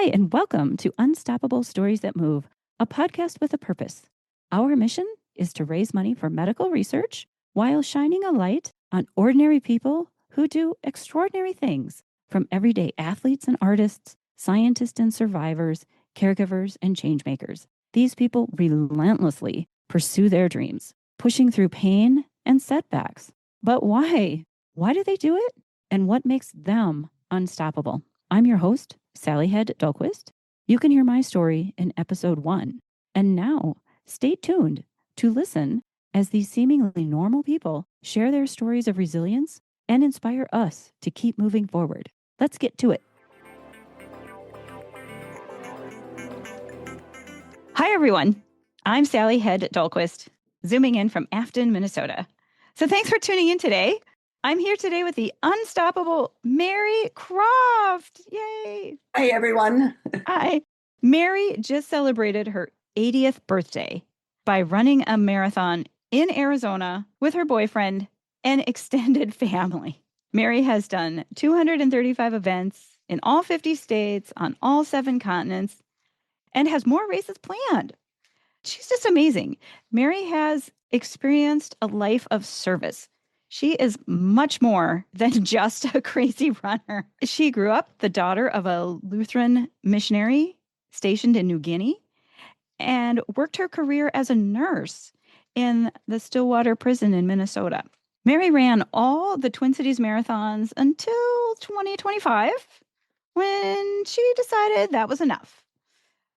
Hi, and welcome to Unstoppable Stories That Move, a podcast with a purpose. Our mission is to raise money for medical research while shining a light on ordinary people who do extraordinary things, from everyday athletes and artists, scientists and survivors, caregivers and changemakers. These people relentlessly pursue their dreams, pushing through pain and setbacks. But why? Why do they do it? And what makes them unstoppable? I'm your host, Sally Hed Dahlquist. You can hear my story in episode 1. And now, stay tuned to listen as these seemingly normal people share their stories of resilience and inspire us to keep moving forward. Let's get to it. Hi, everyone. I'm Sally Hed Dahlquist, zooming in from Afton, Minnesota. So thanks for tuning in today. I'm here today with the unstoppable Mary Croft. Yay. Hi, everyone. Hi. Mary just celebrated her 80th birthday by running a marathon in Arizona with her boyfriend and extended family. Mary has done 235 events in all 50 states on all 7 continents and has more races planned. She's just amazing. Mary has experienced a life of service. She is much more than just a crazy runner. She grew up the daughter of a Lutheran missionary stationed in New Guinea and worked her career as a nurse in the Stillwater Prison in Minnesota. Mary ran all the Twin Cities marathons until 2025 when she decided that was enough.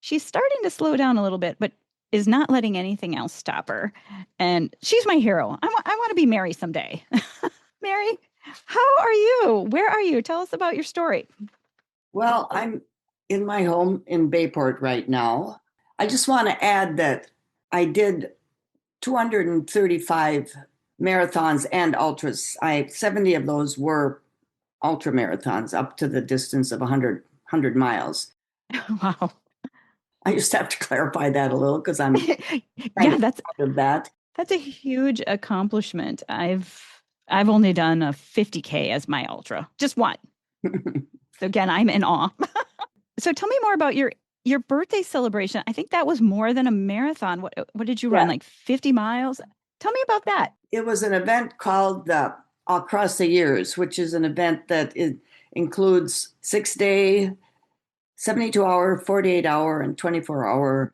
She's starting to slow down a little bit, but is not letting anything else stop her. And she's my hero. I want to be Mary someday. Mary, how are you? Where are you? Tell us about your story. Well, I'm in my home in Bayport right now. I just want to add that I did 235 marathons and ultras. 70 of those were ultra marathons up to the distance of 100 miles. Wow. I just have to clarify that a little because I'm that's proud of that. That's a huge accomplishment. I've only done a 50K as my ultra, just one. So again, I'm in awe. So tell me more about your birthday celebration. I think that was more than a marathon. What did you run? Like 50 miles? Tell me about that. It was an event called Across the Years, which is an event that includes 6-day, 72-hour, 48-hour, and 24-hour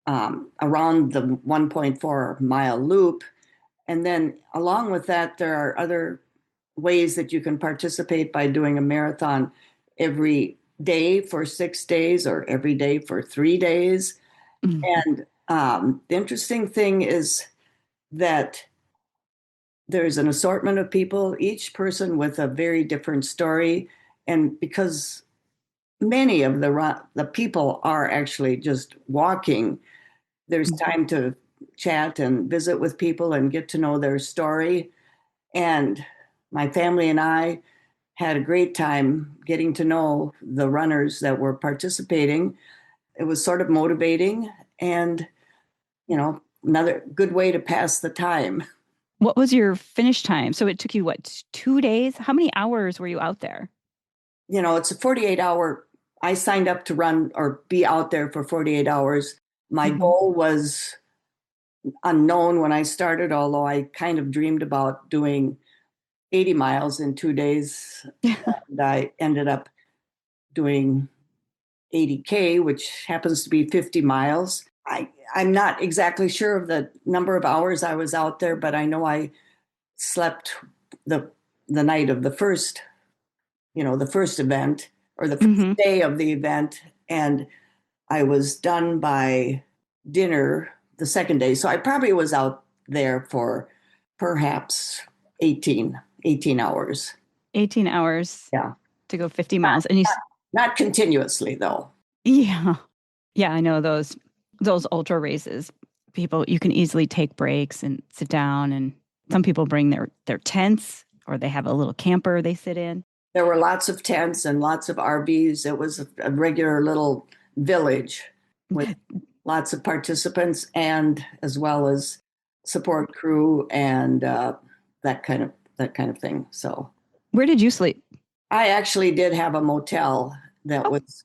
around the 1.4 mile loop. And then along with that, there are other ways that you can participate by doing a marathon every day for 6 days or every day for 3 days. Mm-hmm. And the interesting thing is that there's an assortment of people, each person with a very different story. And because many of the people are actually just walking, there's time to chat and visit with people and get to know their story. And my family and I had a great time getting to know the runners that were participating. It was sort of motivating and, another good way to pass the time. What was your finish time? So it took you, 2 days? How many hours were you out there? It's a 48-hour. I signed up to run or be out there for 48 hours. My goal was unknown when I started, although I kind of dreamed about doing 80 miles in 2 days. And I ended up doing 80K, which happens to be 50 miles. I'm not exactly sure of the number of hours I was out there, but I know I slept the night of the first event or the first day of the event. And I was done by dinner the second day. So I probably was out there for perhaps 18 hours. 18 hours. Yeah. To go 50 miles. And not continuously though. Yeah. Yeah, I know those ultra races. People, you can easily take breaks and sit down, and some people bring their tents or they have a little camper they sit in. There were lots of tents and lots of RVs. It was a regular little village with lots of participants and as well as support crew and that kind of thing. So, where did you sleep? I actually did have a motel that was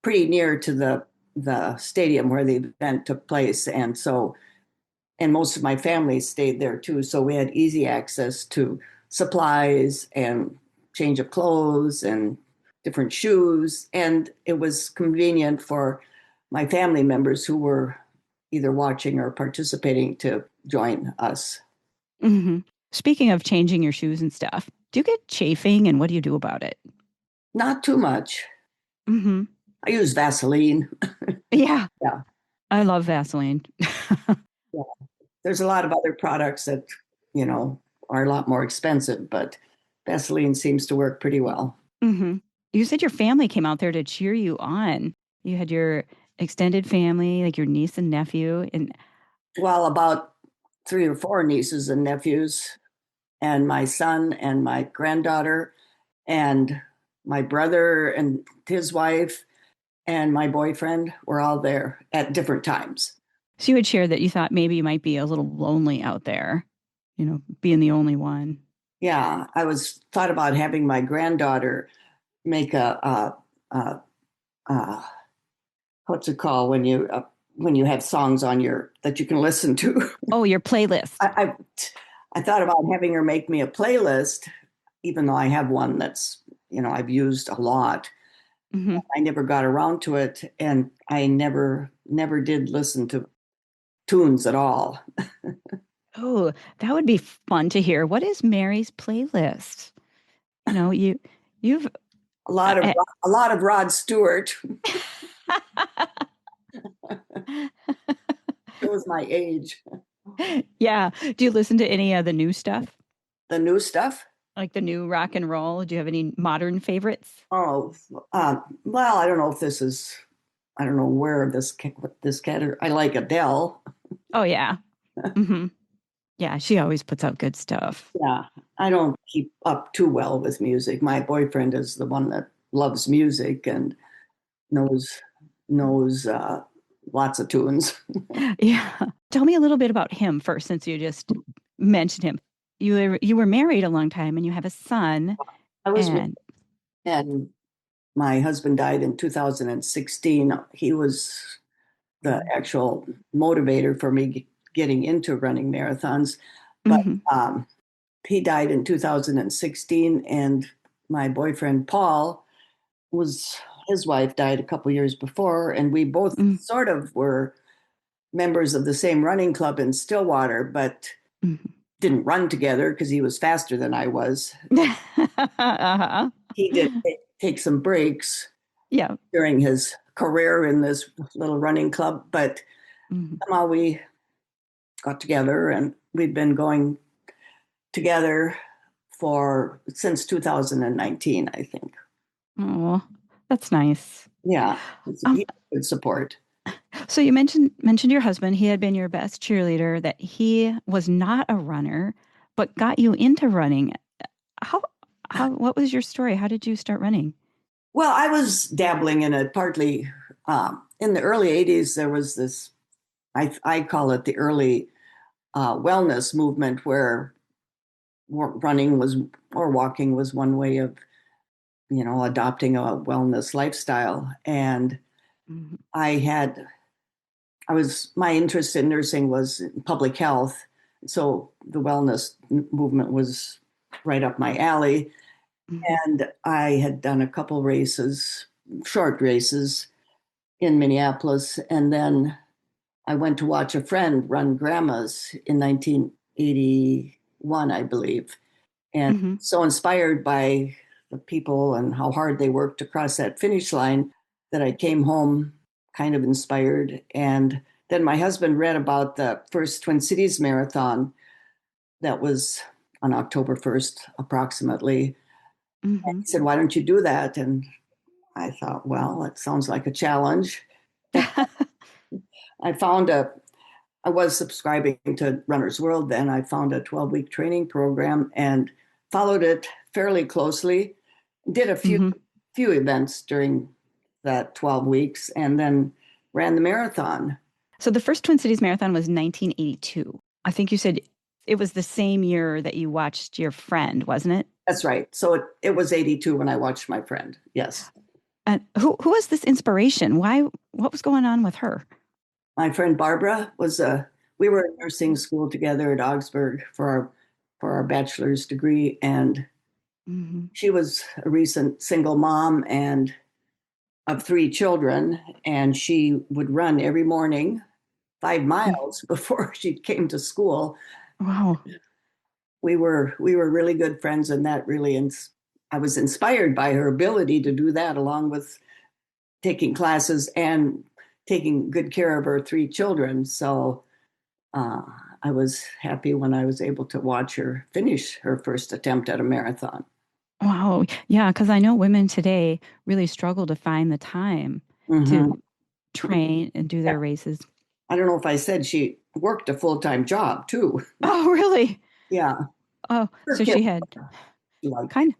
pretty near to the stadium where the event took place, and most of my family stayed there too. So we had easy access to supplies and change of clothes and different shoes. And it was convenient for my family members who were either watching or participating to join us. Hmm. Speaking of changing your shoes and stuff, do you get chafing and what do you do about it? Not too much. Hmm. I use Vaseline. Yeah, Yeah. I love Vaseline. Yeah. There's a lot of other products that, you know, are a lot more expensive, but Vaseline seems to work pretty well. Hmm. You said your family came out there to cheer you on. You had your extended family, like your niece and nephew, and Well, about three or four nieces and nephews, and my son and my granddaughter, and my brother and his wife, and my boyfriend were all there at different times. so you had shared that you thought maybe you might be a little lonely out there, being the only one. Yeah, I was thought about having my granddaughter make a what's it called when you have songs on your that you can listen to. Oh, your playlist. I, I thought about having her make me a playlist, even though I have one that's I've used a lot. Hmm. I never got around to it, and I never did listen to tunes at all. Oh, that would be fun to hear. What is Mary's playlist? You've A lot of uh, a lot of Rod Stewart. Shows my age. yeah. Do you listen to any of the new stuff? The new stuff. Like the new rock and roll? Do you have any modern favorites? Oh, well, I don't know if this is. I don't know where this cat. I like Adele. Oh yeah. Hmm. Yeah, she always puts out good stuff. Yeah, I don't keep up too well with music. My boyfriend is the one that loves music and knows knows lots of tunes. Yeah. Tell me a little bit about him first, since you just mentioned him. You were married a long time and you have a son I was and and my husband died in 2016. He was the actual motivator for me getting into running marathons, but Mhm. um, he died in 2016, and my boyfriend Paul was his wife died a couple years before, and we both Mhm. sort of were members of the same running club in Stillwater, but Mhm. didn't run together because he was faster than I was. Uh-huh. He did take some breaks Yeah. during his career in this little running club, but Mhm. somehow we got together and we've been going together for since 2019, I think. Oh, that's nice. Yeah, Um, he good support. so you mentioned your husband. He had been your best cheerleader, that he was not a runner, but got you into running. How what was your story? How did you start running? Well, I was dabbling in it partly in the early 80s. There was this, I call it the early wellness movement where running was or walking was one way of, adopting a wellness lifestyle. And Mhm. I had, my interest in nursing was in public health. So the wellness movement was right up my alley. Mhm. And I had done a couple races, short races in Minneapolis. And then I went to watch a friend run grandmas in 1981, I believe. And Mhm. so inspired by the people and how hard they worked to cross that finish line that I came home kind of inspired. And then my husband read about the first Twin Cities Marathon that was on October 1st, approximately. And Mhm. he said, "Why don't you do that?" And I thought, well, it sounds like a challenge. And I found I was subscribing to Runner's World then. I found a 12-week training program and followed it fairly closely. Did a few Mhm. few events during that 12 weeks and then ran the marathon. So the first Twin Cities Marathon was 1982. I think you said it was the same year that you watched your friend, wasn't it? That's right. So it was 82 when I watched my friend. Yes. Who was this inspiration? Why? What was going on with her? My friend Barbara was we were in nursing school together at Augsburg for our bachelor's degree, and Hmm. she was a recent single mom and of three children, and she would run every morning 5 miles before she came to school. Wow. We were really good friends, and that really I was inspired by her ability to do that, along with taking classes and taking good care of her three children. So uh, I was happy when I was able to watch her finish her first attempt at a marathon. Wow. Yeah, because I know women today really struggle to find the time Mm-hmm. to train and do their races. I don't know if I said she worked a full time job too. Oh, really? Yeah, Oh, her so kids she had like kind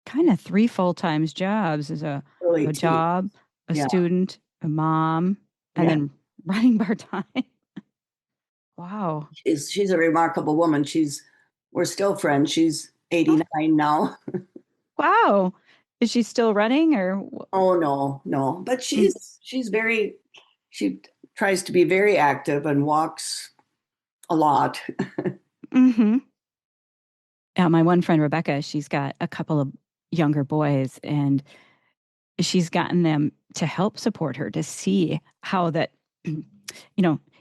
kind of three full-time jobs as early a teen. job, a Yeah, student, a mom, and yeah. then running part-time. Wow. She's a remarkable woman. We're still friends. She's Oh, 89 now. wow. Is she still running or Oh no, no. But mm, she's very she tries to be very active and walks a lot. mm-hmm. Yeah, my one friend Rebecca, she's got a couple of younger boys and she's gotten them to help support her to see how that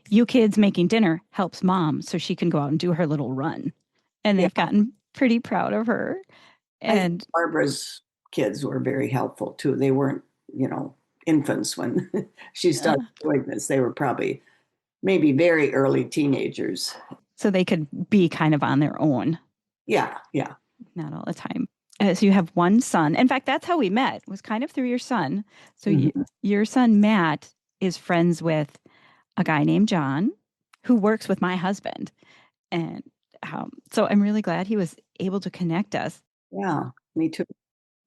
you kids making dinner helps mom so she can go out and do her little run. And Yeah, they've gotten pretty proud of her. I think And Barbara's kids were very helpful too. They weren't, you know, infants when she uh, started doing this. They were probably maybe very early teenagers. so they could be kind of on their own, Yeah, yeah. not all the time. So you have one son. In fact, that's how we met, was kind of through your son. So Mhm. your son, Matt, is friends with a guy named John who works with my husband. And so I'm really glad he was able to connect us. Yeah, me too.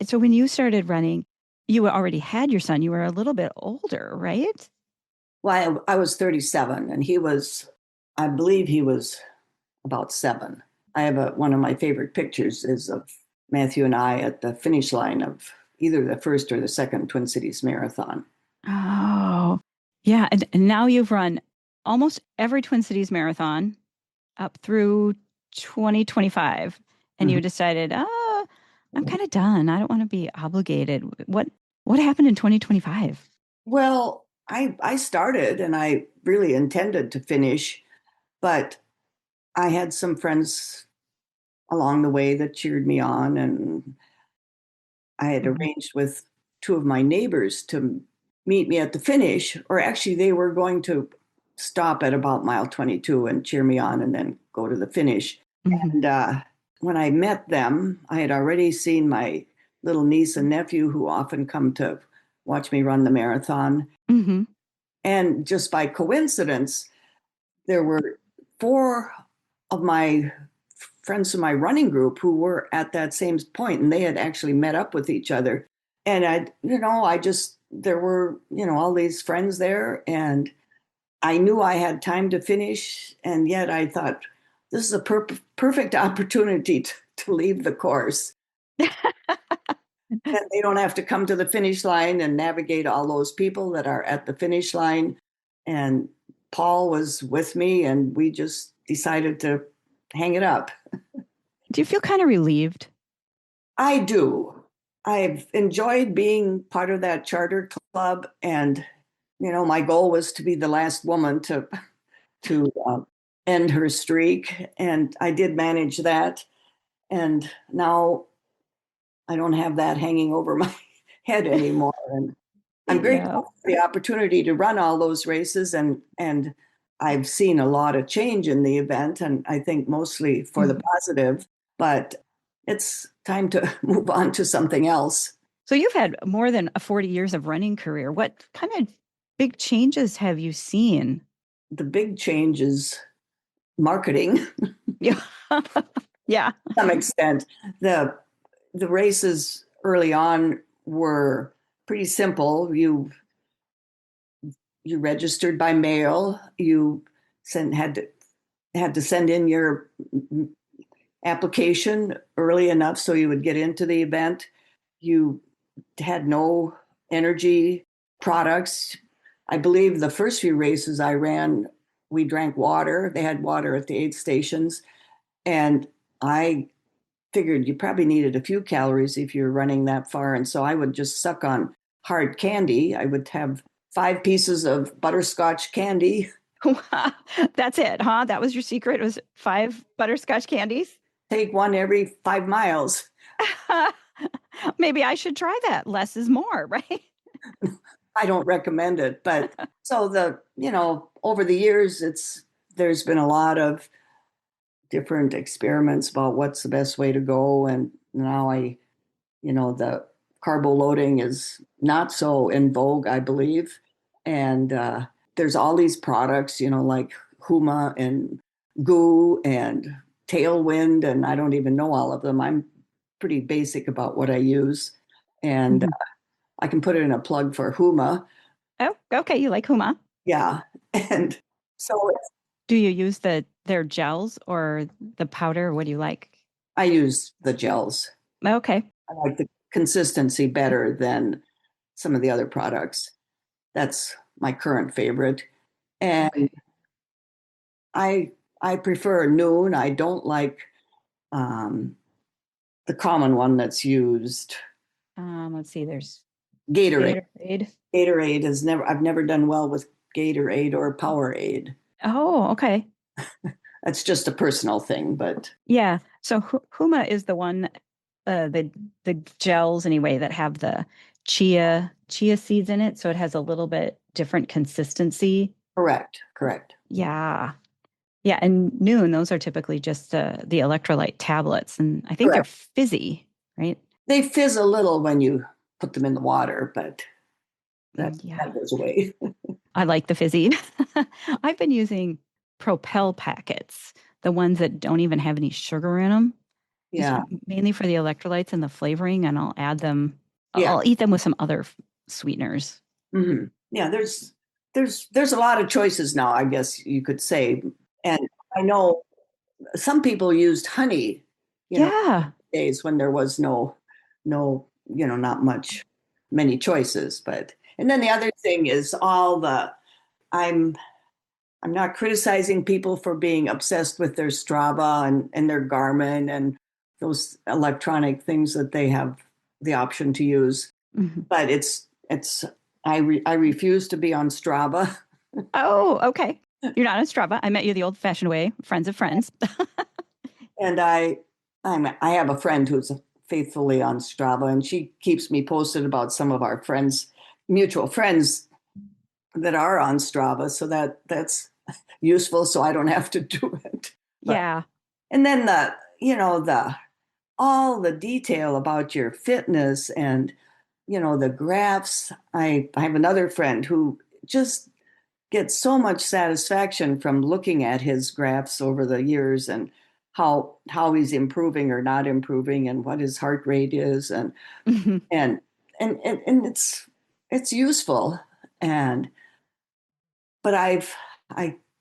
So when you started running, you already had your son. You were a little bit older, right? Well, I was 37 and I believe he was about seven. I have one of my favorite pictures is of Matthew and I at the finish line of either the first or the second Twin Cities Marathon. Oh, yeah. And now you've run almost every Twin Cities marathon up through 2025. And you Mhm. decided, I'm kind of done. I don't want to be obligated. What happened in 2025? Well, I started and I really intended to finish, but I had some friends along the way that cheered me on, and I had Mhm. arranged with two of my neighbors to meet me at the finish, or actually, they were going to stop at about mile 22 and cheer me on and then go to the finish. Mhm. And when I met them, I had already seen my little niece and nephew who often come to watch me run the marathon. Mhm. And just by coincidence, there were four of my friends from my running group who were at that same point, and they had actually met up with each other. And there were, all these friends there, and I knew I had time to finish. And yet I thought, this is a perfect opportunity to leave the course. And they don't have to come to the finish line and navigate all those people that are at the finish line. And Paul was with me, and we just decided to hang it up. Do you feel kind of relieved? I do. I've enjoyed being part of that charter club, and my goal was to be the last woman to end her streak, and I did manage that. And now I don't have that hanging over my head anymore. And I'm Yeah. grateful for the opportunity to run all those races, and I've seen a lot of change in the event, and I think mostly for the Mhm. positive, but it's time to move on to something else. So you've had more than a 40 years of running career. What kind of big changes have you seen? The big change is marketing to Yeah. Yeah. some extent. The races early on were pretty simple. You registered by mail. You sent had to send in your application early enough so you would get into the event. You had no energy products. I believe the first few races I ran, we drank water. They had water at the aid stations. And I figured you probably needed a few calories if you're running that far. And so I would just suck on hard candy. I would have 5 pieces of butterscotch candy. That's it, huh? That was your secret, was 5 butterscotch candies? Take one every 5 miles. Maybe I should try that. Less is more, right? I don't recommend it, but so over the years, there's been a lot of different experiments about what's the best way to go. And now the carbo loading is not so in vogue, I believe. And there's all these products, like Huma and Goo and Tailwind, and I don't even know all of them. I'm pretty basic about what I use. And I can put in a plug for Huma. Oh, okay. You like Huma? Yeah. And so Do you use their gels or the powder? What do you like? I use the gels. Okay. I like the consistency better than some of the other products. That's my current favorite. And Okay. I prefer Noon. I don't like um, the common one that's used. Let's see. There's Gatorade. Gatorade. Gatorade has never. I've never done well with Gatorade or Powerade. Oh, okay. That's just a personal thing, but Yeah. So Huma is the one, the gels anyway that have the chia seeds in it, so it has a little bit different consistency. correct. Yeah. Yeah, and Noon, those are typically just the electrolyte tablets, and I think they're Correct. fizzy, right? They fizz a little when you put them in the water, but Yeah, that goes away. I like the fizzy. I've been using Propel packets, the ones that don't even have any sugar in them, just Yeah, mainly for the electrolytes and the flavoring, and I'll add them. yeah. I'll eat them with some other sweeteners. Yeah, there's a lot of choices now, I guess you could say. And I know some people used honey, Yeah, days when there was no, not many choices. But and then the other thing is I'm I'm not criticizing people for being obsessed with their Strava and their Garmin and those electronic things that they have the option to use. mhm. But I refuse to be on Strava. Oh, okay. You're not on Strava. I met you the old-fashioned way, friends of friends. And I have a friend who's faithfully on Strava, and she keeps me posted about some of our mutual friends that are on Strava, so that's useful. So I don't have to do it. But Yeah. and then the all the detail about your fitness and the graphs. I have another friend who just get so much satisfaction from looking at his graphs over the years and how he's improving or not improving and what his heart rate is and and it's useful and but I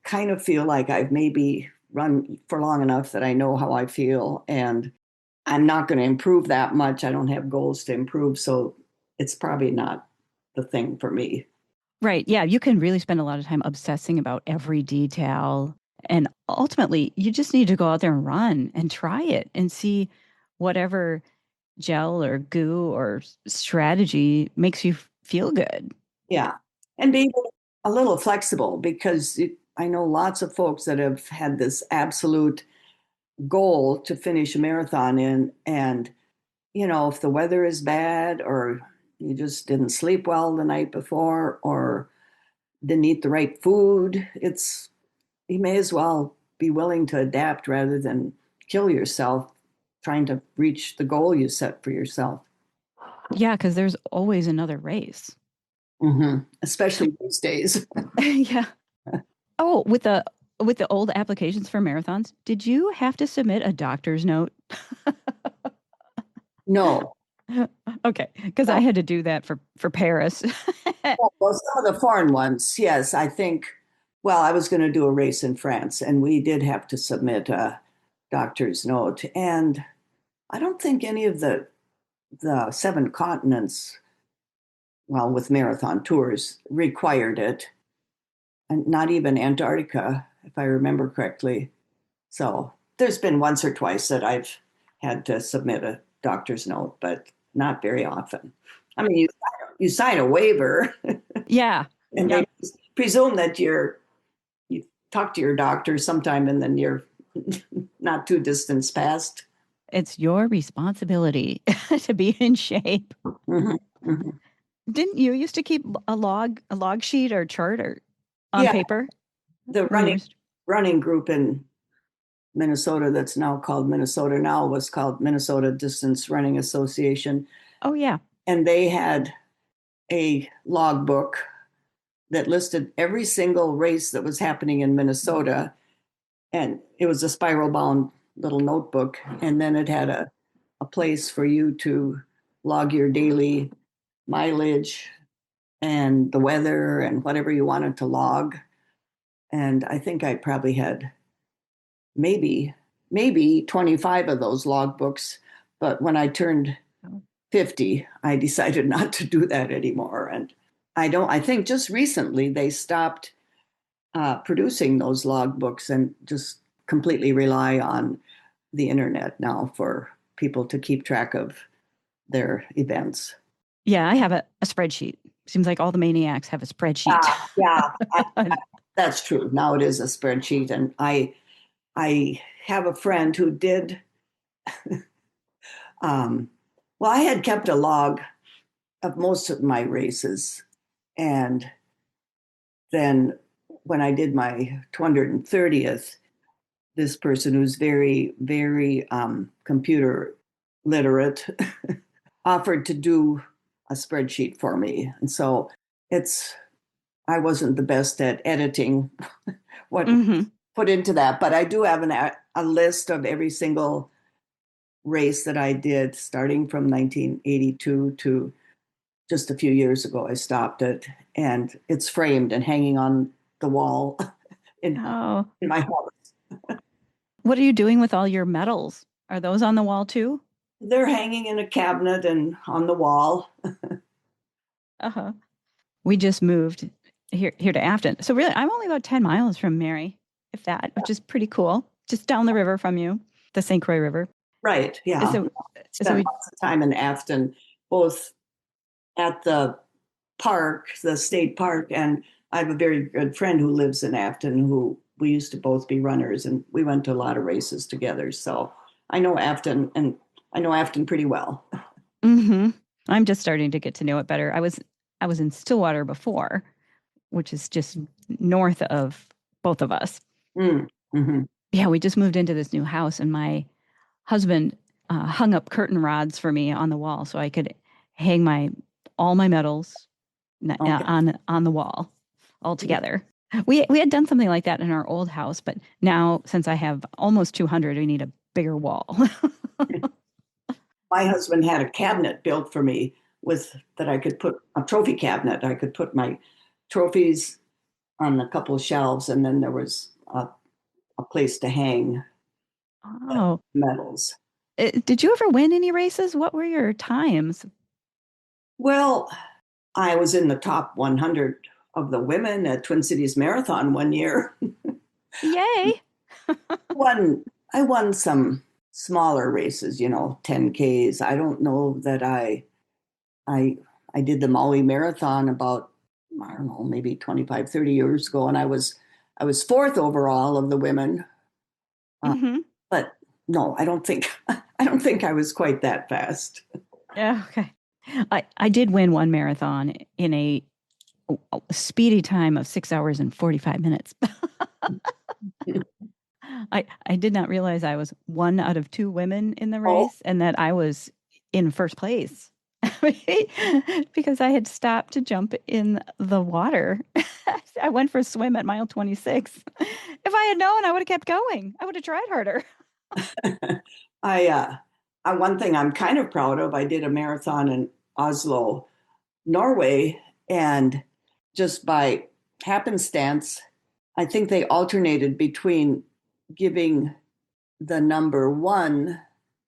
kind of feel like I've maybe run for long enough that I know how I feel and I'm not going to improve that much. I don't have goals to improve, so it's probably not the thing for me. Right. Yeah. You can really spend a lot of time obsessing about every detail. And ultimately, you just need to go out there and run and try it and see whatever gel or goo or strategy makes you feel good. Yeah. And being a little flexible because I know lots of folks that have had this absolute goal to finish a marathon in. And, if the weather is bad or you just didn't sleep well the night before or didn't eat the right food, you may as well be willing to adapt rather than kill yourself trying to reach the goal you set for yourself. Yeah. Cause there's always another race. Especially these days. Yeah. Oh, with the old applications for marathons, did you have to submit a doctor's note? No. Okay, because I had to do that for Paris. Well, some of the foreign ones, yes, I think. Well, I was going to do a race in France, and we did have to submit a doctor's note. And I don't think any of the 7 continents well, with marathon tours, required it, and not even Antarctica, if I remember correctly. So there's been once or twice that I've had to submit a doctor's note, but not very often. I mean, you sign a waiver, Yeah. and Yep. they presume that you talk to your doctor sometime, and then you're not too distance past. It's your responsibility to be in shape. Mhm, mhm. Didn't you used to keep a log sheet or chart or on Yeah, paper the when you were? running group in Minnesota that's now called Minnesota Now was called Minnesota Distance Running Association, Oh yeah. and they had a logbook that listed every single race that was happening in Minnesota, and it was a spiral bound little notebook, and then it had a place for you to log your daily mileage and the weather and whatever you wanted to log. And I think I probably had maybe 25 of those logbooks, but when I turned Oh. 50, I decided not to do that anymore. And I think just recently they stopped producing those logbooks and just completely rely on the internet now for people to keep track of their events. Yeah, I have a spreadsheet. Seems like all the maniacs have a spreadsheet. Yeah, that's true. Now it is a spreadsheet, and I have a friend who did. Um, well, I had kept a log of most of my races, and then when I did my 230th, this person who's very, very computer literate offered to do a spreadsheet for me. And so it's, I wasn't the best at editing what Hmm. put into that, but I do have a list of every single race that I did starting from 1982 to just a few years ago. I stopped it, and it's framed and hanging on the wall in, Oh, in my house. what are you doing with all your medals? Are those on the wall too? They're hanging in a cabinet and on the wall. Uh-huh. We just moved here to Afton. So really, I'm only about 10 miles from Mary, if that, which is pretty cool. Just down the river from you, the St. Croix River. Right, yeah. So so Spent we lots of time in Afton, both at the park, the state park, and I have a very good friend who lives in Afton who we used to both be runners, and we went to a lot of races together. So I know Afton, and I know Afton pretty well. hmm I'm just starting to get to know it better. I was in Stillwater before, which is just north of both of us. Mm, hmm. Yeah, we just moved into this new house, and my husband hung up curtain rods for me on the wall so I could hang my all my medals Okay. on the wall all together. We had done something like that in our old house, but now since I have almost 200, we need a bigger wall. My husband had a cabinet built for me with that I could put a trophy cabinet. I could put my trophies on a couple of shelves, and then there was a place to hang Oh, medals. did you ever win any races? What were your times? Well, I was in the top 100 of the women at Twin Cities Marathon one year. Yay! Won I won some smaller races, 10Ks. I don't know that I I did the Maui Marathon about, I don't know, maybe 25, 30 years ago, and I was fourth overall of the women. Uh, Hmm. but no, I don't think I don't think I was quite that fast. Yeah, okay. I did win one marathon in a speedy time of 6 hours and 45 minutes. I did not realize I was one out of two women in the Oh, race and that I was in first place because I had stopped to jump in the water. I went for a swim at mile 26. If I had known, I would have kept going. I would have tried harder. one thing I'm kind of proud of, I did a marathon in Oslo, Norway, and just by happenstance, I think they alternated between giving the number one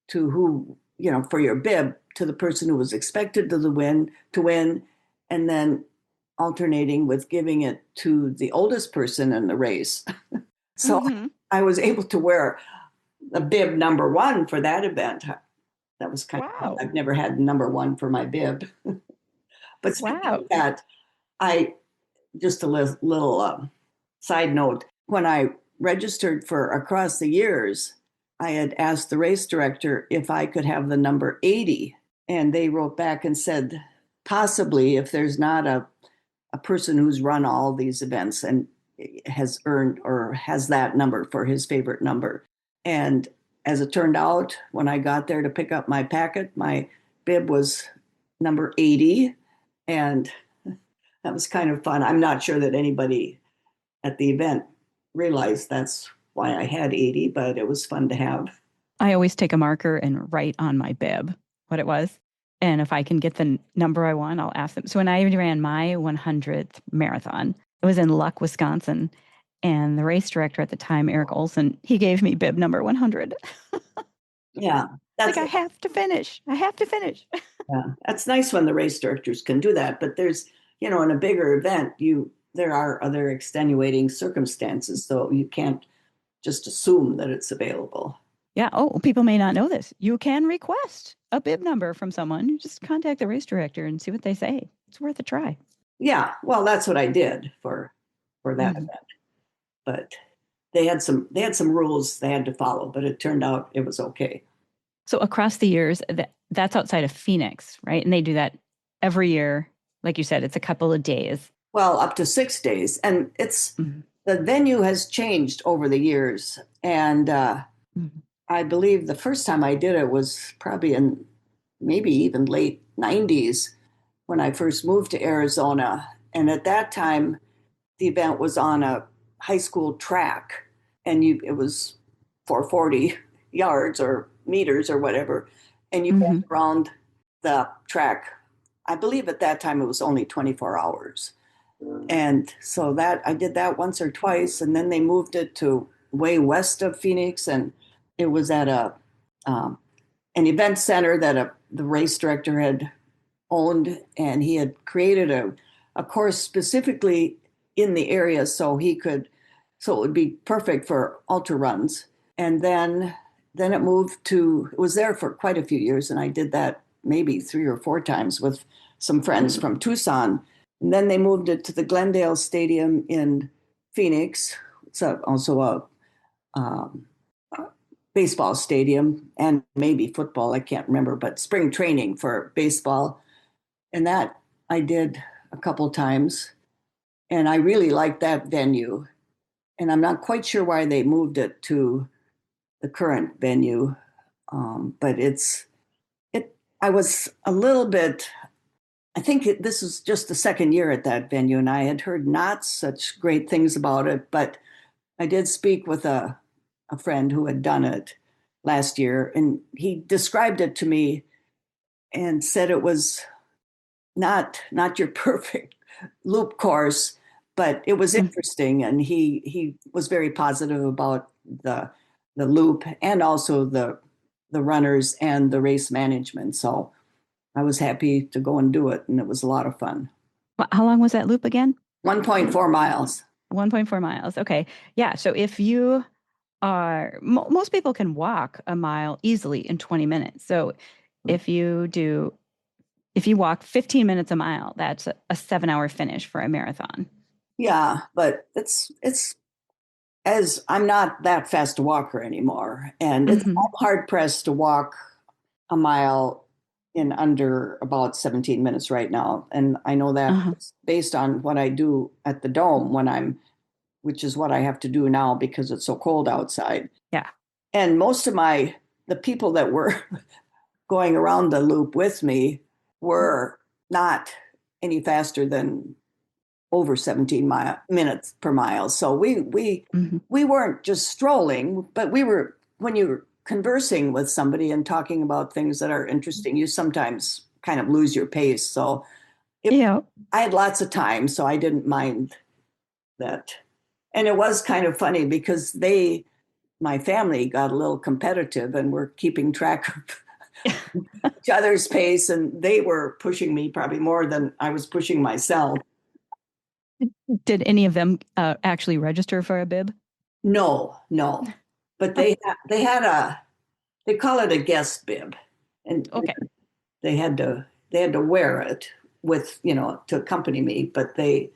to who, for your bib, to the person who was expected to win, and then alternating with giving it to the oldest person in the race. So Mm-hmm. I was able to wear a bib number one for that event. That was kind of fun. Wow. I've never had number one for my bib. But speaking of Wow. that, I just a little side note. When I registered for Across the Years, I had asked the race director if I could have the number 80. And they wrote back and said, possibly if there's not a person who's run all these events and has earned or has that number for his favorite number. And as it turned out, when I got there to pick up my packet, my bib was number 80. And that was kind of fun. I'm not sure that anybody at the event realized that's why I had 80, but it was fun to have. I always take a marker and write on my bib what it was. And if I can get the number I want, I'll ask them. So when I ran my 100th marathon, it was in Luck, Wisconsin. And the race director at the time, Eric Olson, he gave me bib number 100. Yeah, Like, that's I have to finish. I have to finish. yeah, that's nice when the race directors can do that. But there's, in a bigger event, there are other extenuating circumstances, so you can't just assume that it's available. Yeah. Oh, people may not know this. You can request a bib number from someone. You just contact the race director and see what they say. It's worth a try. Yeah, well, that's what I did for that Mhm. event. But they had some rules they had to follow, but it turned out it was okay. So across the years, that's outside of Phoenix, right? And they do that every year. Like you said, it's a couple of days. Well, up to 6 days, and Mhm. the venue has changed over the years, and Mhm. I believe the first time I did it was probably in maybe even late 90s when I first moved to Arizona. And at that time, the event was on a high school track, and it was 440 yards or meters or whatever, and you went Mhm. around the track. I believe at that time it was only 24 hours. And so that I did that once or twice, and then they moved it to way west of Phoenix, and it was at um, an event center that the race director had owned, and he had created a course specifically in the area so it would be perfect for ultra runs. And then it was there for quite a few years, and I did that maybe 3 or 4 times with some friends from Tucson. And then they moved it to the Glendale Stadium in Phoenix. It's also um, a baseball stadium and maybe football. I can't remember, but spring training for baseball. And that I did a couple times. And I really liked that venue. And I'm not quite sure why they moved it to the current venue. But I was a little bit, I think this was just the second year at that venue, and I had heard not such great things about it, but I did speak with a friend who had done it last year, and he described it to me and said it was not your perfect loop course, but it was Mhm. interesting, and he was very positive about the loop and also the runners and the race management. So I was happy to go and do it, and it was a lot of fun. How long was that loop again? 1.4 miles. 1.4 miles. Okay. Yeah. So if you most people can walk a mile easily in 20 minutes. So if you do, if you walk 15 minutes a mile, that's a 7 hour finish for a marathon. Yeah, but it's as I'm not that fast a walker anymore, and Hmm. I'm hard pressed to walk a mile in under about 17 minutes right now. And I know that Uh-huh. based on what I do at the dome which is what I have to do now because it's so cold outside. Yeah. And most of the people that were going around the loop with me were not any faster than over 17 minutes per mile. So Hmm. we weren't just strolling, but we were when you're conversing with somebody and talking about things that are interesting, you sometimes kind of lose your pace. So Yeah. I had lots of time, so I didn't mind that. And it was kind of funny because my family got a little competitive and were keeping track of each other's pace, and they were pushing me probably more than I was pushing myself. Did any of them actually register for a bib? No, no, but they had they call it a guest bib, and Okay, they had to wear it with to accompany me, but they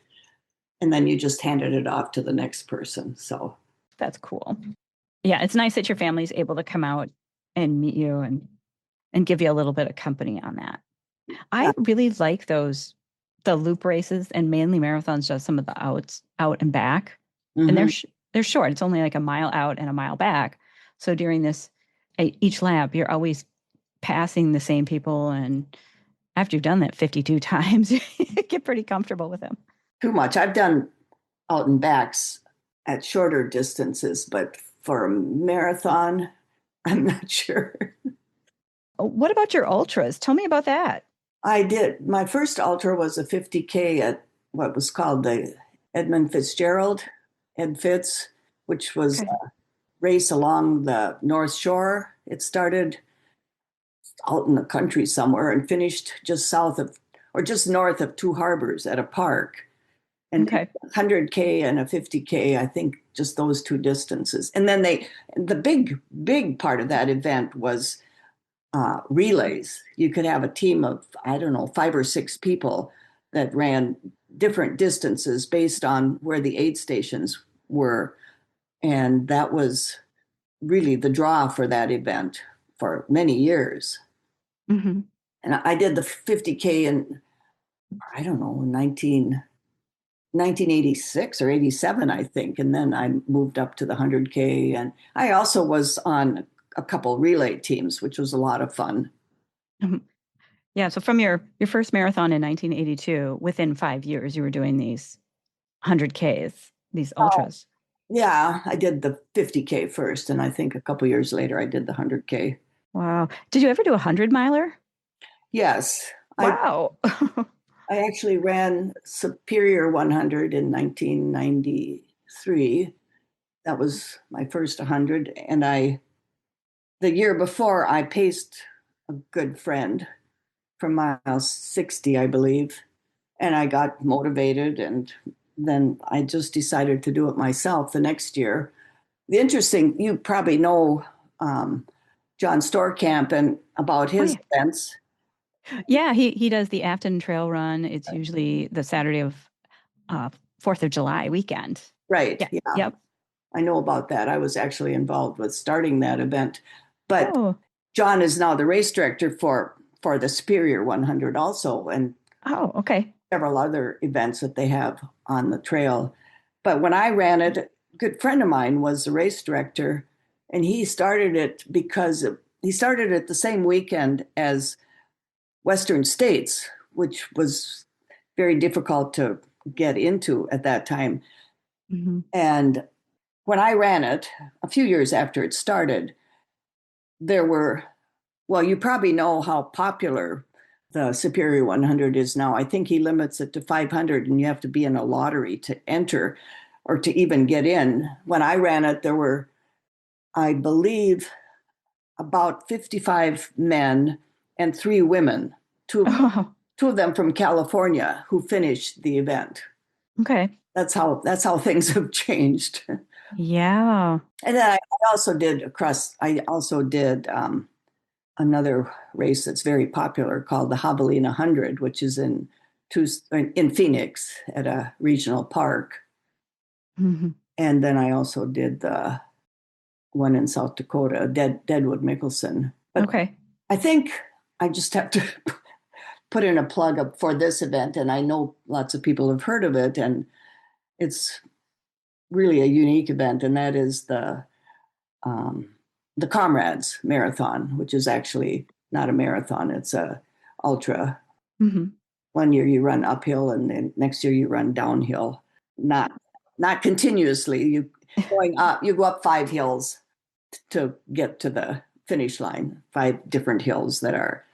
and then you just handed it off to the next person. So that's cool. Yeah, it's nice that your family's able to come out and meet you and give you a little bit of company on that. yeah. I really like the loop races, and mainly marathons does some of the out and back, and Hmm. they're short. It's only like a mile out and a mile back. So during this each lap, you're always passing the same people, and after you've done that 52 times, you get pretty comfortable with them. Too much. I've done out and backs at shorter distances, but for a marathon, I'm not sure. What about your ultras? Tell me about that. I did. My first ultra was a 50K at what was called the Edmund Fitzgerald, Ed Fitz, which was Okay. a race along the North Shore. It started out in the country somewhere and finished just south of or just north of Two Harbors at a park. And Okay. 100K and a 50K, I think just those two distances. And then the big part of that event was relays. You could have a team of, I don't know, 5 or 6 people that ran different distances based on where the aid stations were. And that was really the draw for that event for many years. Hmm. And I did the 50K in, I don't know, 1986 or 87, I think. And then I moved up to the 100K. And I also was on a couple relay teams, which was a lot of fun. Yeah. So from your first marathon in 1982, within 5 years, you were doing these 100Ks, these ultras. Yeah, I did the 50K first. And I think a couple years later, I did the 100K. Wow. Did you ever do a 100 miler? Yes, Wow. I actually ran Superior 100 in 1993. That was my first 100. And the year before, I paced a good friend from mile 60, I believe. And I got motivated. And then I just decided to do it myself the next year. The interesting, you probably know John Storkamp and about Oh his yeah. events. Yeah, he does the Afton Trail Run. It's usually the Saturday of 4th of July weekend. Right. Yeah. Yeah. Yep. I know about that. I was actually involved with starting that event. But Oh. John is now the race director for the Superior 100 also, and Oh, okay. several other events that they have on the trail. But when I ran it, a good friend of mine was the race director, and he started it because he started it the same weekend as Western States, which was very difficult to get into at that time. Hmm. And when I ran it, a few years after it started, there were, well, you probably know how popular the Superior 100 is now. I think he limits it to 500, and you have to be in a lottery to enter or to even get in. When I ran it, there were, I believe, about 55 men and 3 women, two, Oh, two of them from California, who finished the event. okay. That's how things have changed. Yeah. And then I also did another race that's very popular called the Javelina 100, which is in Phoenix at a regional park. Hmm. And then I also did the one in South Dakota, Deadwood Mickelson. But Okay. I think I just have to put in a plug up for this event, and I know lots of people have heard of it, and it's really a unique event, and that is um, the Comrades Marathon, which is actually not a marathon; it's a ultra. Hmm. One year you run uphill, and then next year you run downhill. Not not continuously. You go up 5 hills to get to the finish line. 5 different hills that are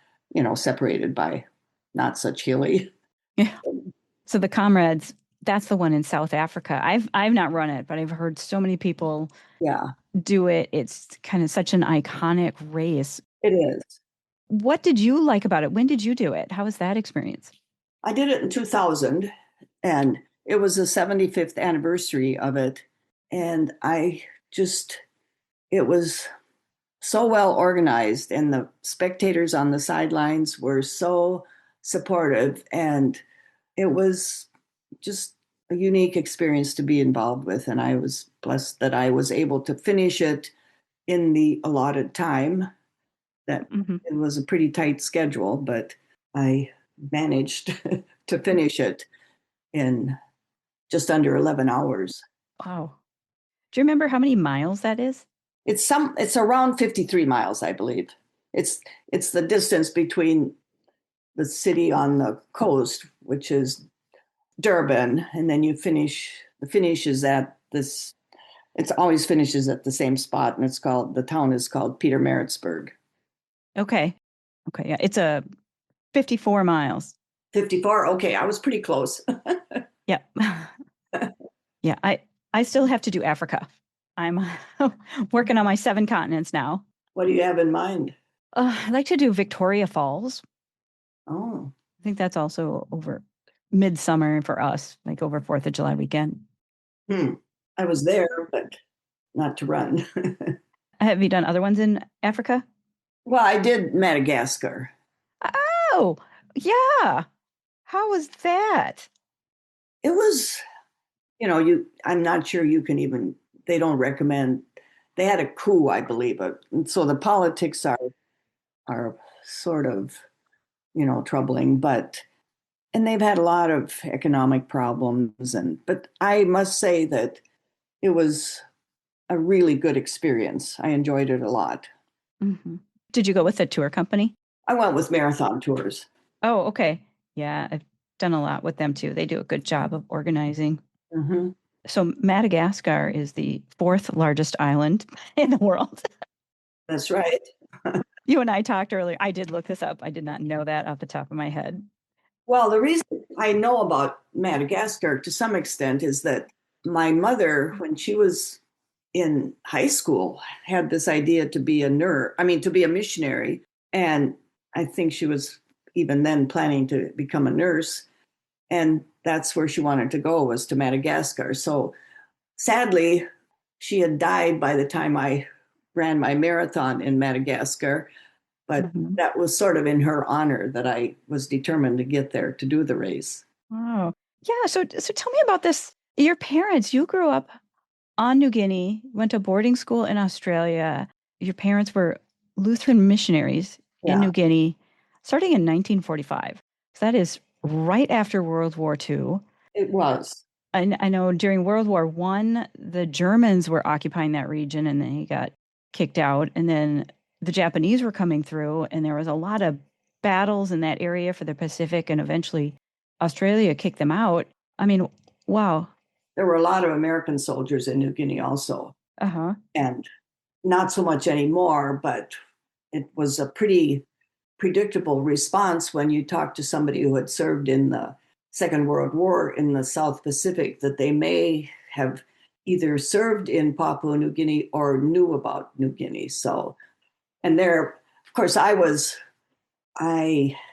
separated by not such hilly. Yeah. So the Comrades, that's the one in South Africa. I've not run it, but I've heard so many people Yeah, do it. It's kind of such an iconic race. it is. What did you like about it? When did you do it? How was that experience? I did it in 2000, and it was the 75th anniversary of it. And it was so well organized, and the spectators on the sidelines were so supportive. And it was just a unique experience to be involved with. And I was blessed that I was able to finish it in the allotted time. That Hmm. it was a pretty tight schedule, but I managed to finish it in just under 11 hours. Wow. Do you remember how many miles that is? It's around 53 miles, I believe. It's it's the distance between the city on the coast, which is Durban, and then the finish is at this it always finishes at the same spot, and the town is called Peter Maritzburg. Okay. Okay. Yeah. It's a 54 miles. 54. Okay, I was pretty close. Yep. Yeah. I still have to do Africa. I'm working on my 7 continents now. What do you have in mind? I'd like to do Victoria Falls. Oh, I think that's also over midsummer for us, like over 4th of July weekend. hmm. I was there, but not to run. Have you done other ones in Africa? Well, I did Madagascar. Oh, yeah. How was that? It was, I'm not sure you can even, they don't recommend, they had a coup, I believe. And so the politics are sort of, troubling, and they've had a lot of economic problems. But I must say that it was a really good experience. I enjoyed it a lot. Hmm. Did you go with a tour company? I went with marathon tours. Oh, okay. Yeah, I've done a lot with them too. They do a good job of organizing. Hmm. So Madagascar is the fourth largest island in the world. That's right. You and I talked earlier. I did look this up. I did not know that off the top of my head. Well, the reason I know about Madagascar to some extent is that my mother, when she was in high school, had this idea to be a nurse, I mean, to be a missionary. And I think she was even then planning to become a nurse. And that's where she wanted to go, was to Madagascar. So sadly, she had died by the time I ran my marathon in Madagascar. But Hmm. that was sort of in her honor that I was determined to get there to do the race. Oh, yeah. So tell me about this. Your parents, you grew up on New Guinea, went to boarding school in Australia. Your parents were Lutheran missionaries in Yeah, New Guinea starting in 1945. So that is right after World War II. it was. I know during World War One, the Germans were occupying that region and they got kicked out. And then the Japanese were coming through, and there was a lot of battles in that area for the Pacific, and eventually Australia kicked them out. I mean, wow. There were a lot of American soldiers in New Guinea also, Uh-huh. and not so much anymore, but it was a pretty predictable response when you talk to somebody who had served in the Second World War in the South Pacific that they may have either served in Papua New Guinea or knew about New Guinea. So, and there, of course, I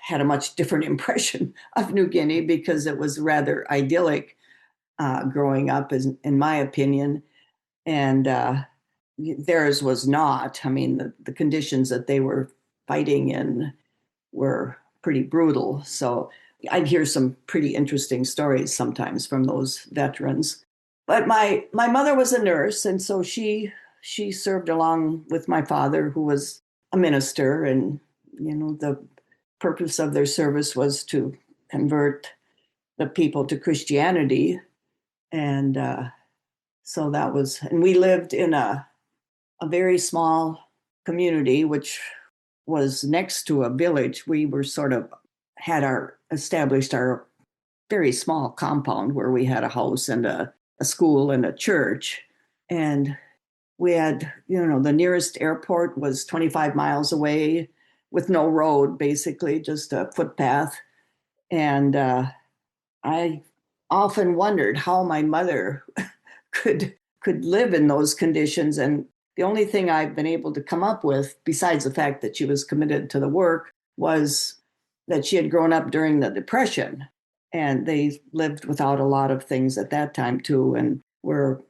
had a much different impression of New Guinea because it was rather idyllic growing up, in my opinion, and theirs was not. I mean, the conditions that they were fighting in were pretty brutal. So I'd hear some pretty interesting stories sometimes from those veterans. But my mother was a nurse, and so she served along with my father, who was a minister, and the purpose of their service was to convert the people to Christianity. And so that was, and we lived in a very small community, which was next to a village. We were sort of had our established our very small compound where we had a house and a school and a church. And we had, the nearest airport was 25 miles away with no road, basically, just a footpath. And I often wondered how my mother could live in those conditions and The only thing I've been able to come up with, besides the fact that she was committed to the work, was that she had grown up during the Depression. And they lived without a lot of things at that time, too, and were,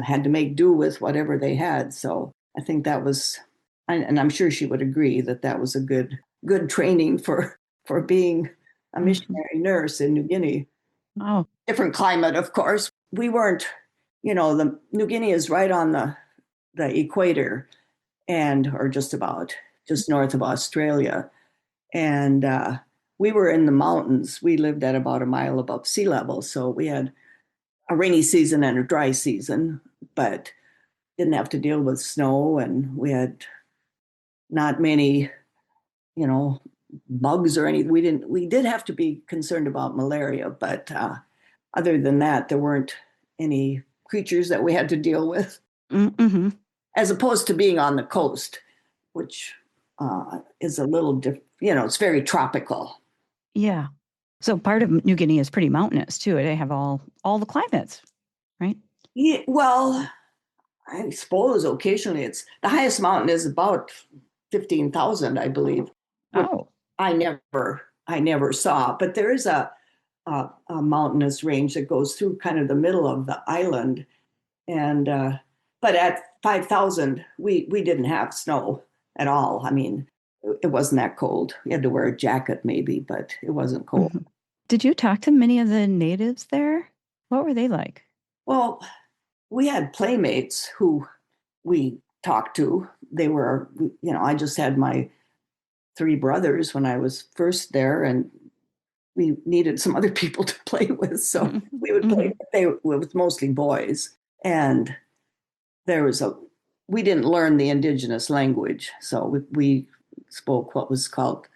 had to make do with whatever they had. So I think that was, and I'm sure she would agree that that was a good training for being a missionary nurse in New Guinea. Oh, Different climate, of course. We weren't, the New Guinea is right on the equator, or just north of Australia. And we were in the mountains. We lived at about a mile above sea level. So we had a rainy season and a dry season, but didn't have to deal with snow. And we had not many, bugs or anything. We did have to be concerned about malaria, but other than that, there weren't any creatures that we had to deal with. Mm-hmm. As opposed to being on the coast, which is a little different, it's very tropical. Yeah. So part of New Guinea is pretty mountainous too. They have all the climates, right? Yeah, well, I suppose occasionally the highest mountain is about 15,000, I believe. Oh. I never saw, but there is a mountainous range that goes through kind of the middle of the island. And but at 5,000, we didn't have snow at all. I mean, it wasn't that cold. We had to wear a jacket maybe, but it wasn't cold. Mm-hmm. Did you talk to many of the natives there? What were they like? Well, we had playmates who we talked to. They were, I just had my 3 brothers when I was first there, and we needed some other people to play with. So we would play. It was mostly boys. And we didn't learn the indigenous language. So we spoke what was called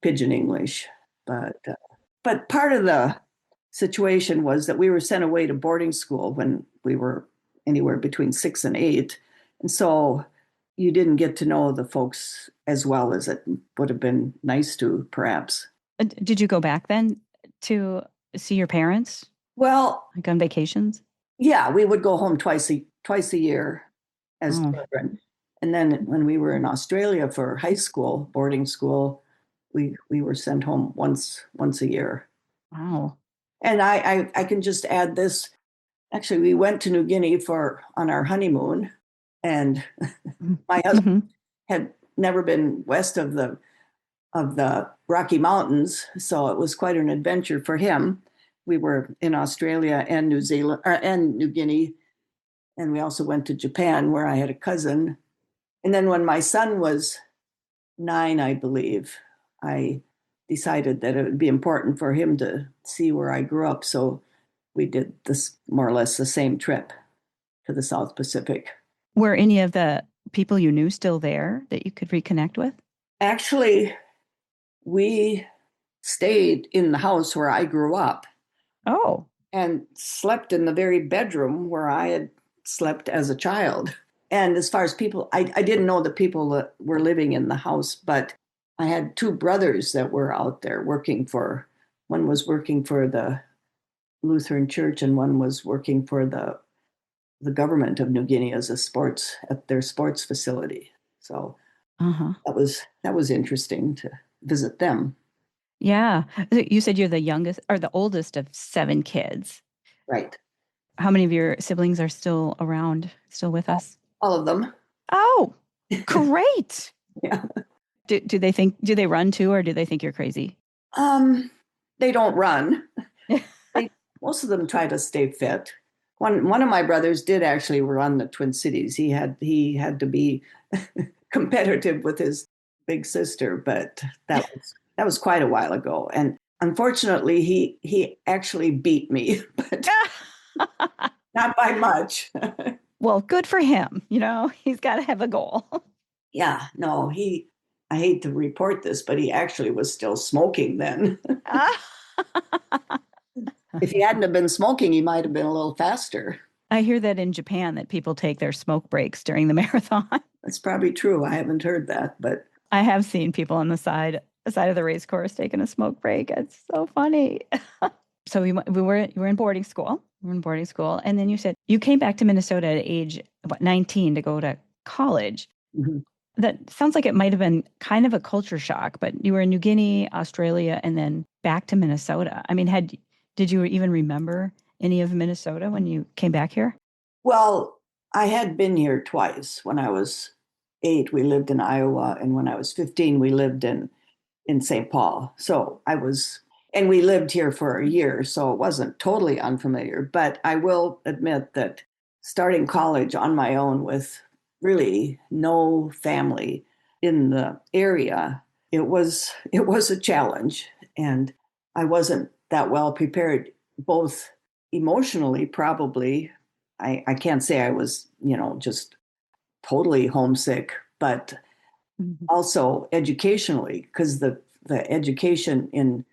Pidgin English. But part of the situation was that we were sent away to boarding school when we were anywhere between 6 and 8. And so you didn't get to know the folks as well as it would have been nice to, perhaps. Did you go back then to see your parents? Well, like on vacations? Yeah, we would go home twice a year as children. And then when we were in Australia for high school, boarding school, we were sent home once a year. Wow. And I can just add this. Actually, we went to New Guinea on our honeymoon, and my husband had never been west of the Rocky Mountains, so it was quite an adventure for him. We were in Australia and New Zealand and New Guinea, and we also went to Japan where I had a cousin. And then when my son was 9, I believe, I decided that it would be important for him to see where I grew up. So we did this more or less the same trip to the South Pacific. Were any of the people you knew still there that you could reconnect with? Actually, we stayed in the house where I grew up. Oh. And slept in the very bedroom where I had slept as a child. And as far as people, I didn't know the people that were living in the house, but I had 2 brothers that were out there one was working for the Lutheran church and one was working for the government of New Guinea at their sports facility. So that was interesting to visit them. Yeah. You said you're the youngest or the oldest of 7 kids. Right. How many of your siblings are still around, still with us? All of them. Oh, great. Yeah. Do they run too, or do they think you're crazy? They don't run. Most of them try to stay fit. One of my brothers did actually run the Twin Cities. He had to be competitive with his big sister, but that was quite a while ago. And unfortunately, he actually beat me, but not by much. Well, good for him. He's got to have a goal. Yeah, no, I hate to report this, but he actually was still smoking then. If he hadn't have been smoking, he might have been a little faster. I hear that in Japan that people take their smoke breaks during the marathon. That's probably true. I haven't heard that, but I have seen people on the side of the race course taking a smoke break. It's so funny. So you were in boarding school. You were in boarding school. And then you said you came back to Minnesota at age, what, 19 to go to college. Mhm. That sounds like it might have been kind of a culture shock, but you were in New Guinea, Australia, and then back to Minnesota. I mean, did you even remember any of Minnesota when you came back here? Well, I had been here twice. When I was 8, we lived in Iowa, and when I was 15, we lived in St. Paul. So I was, and we lived here for a year, so it wasn't totally unfamiliar. But I will admit that starting college on my own with really no family in the area, it was a challenge, and I wasn't that well prepared, both emotionally, probably. I can't say I was, just totally homesick, but Mhm. also educationally, because the education in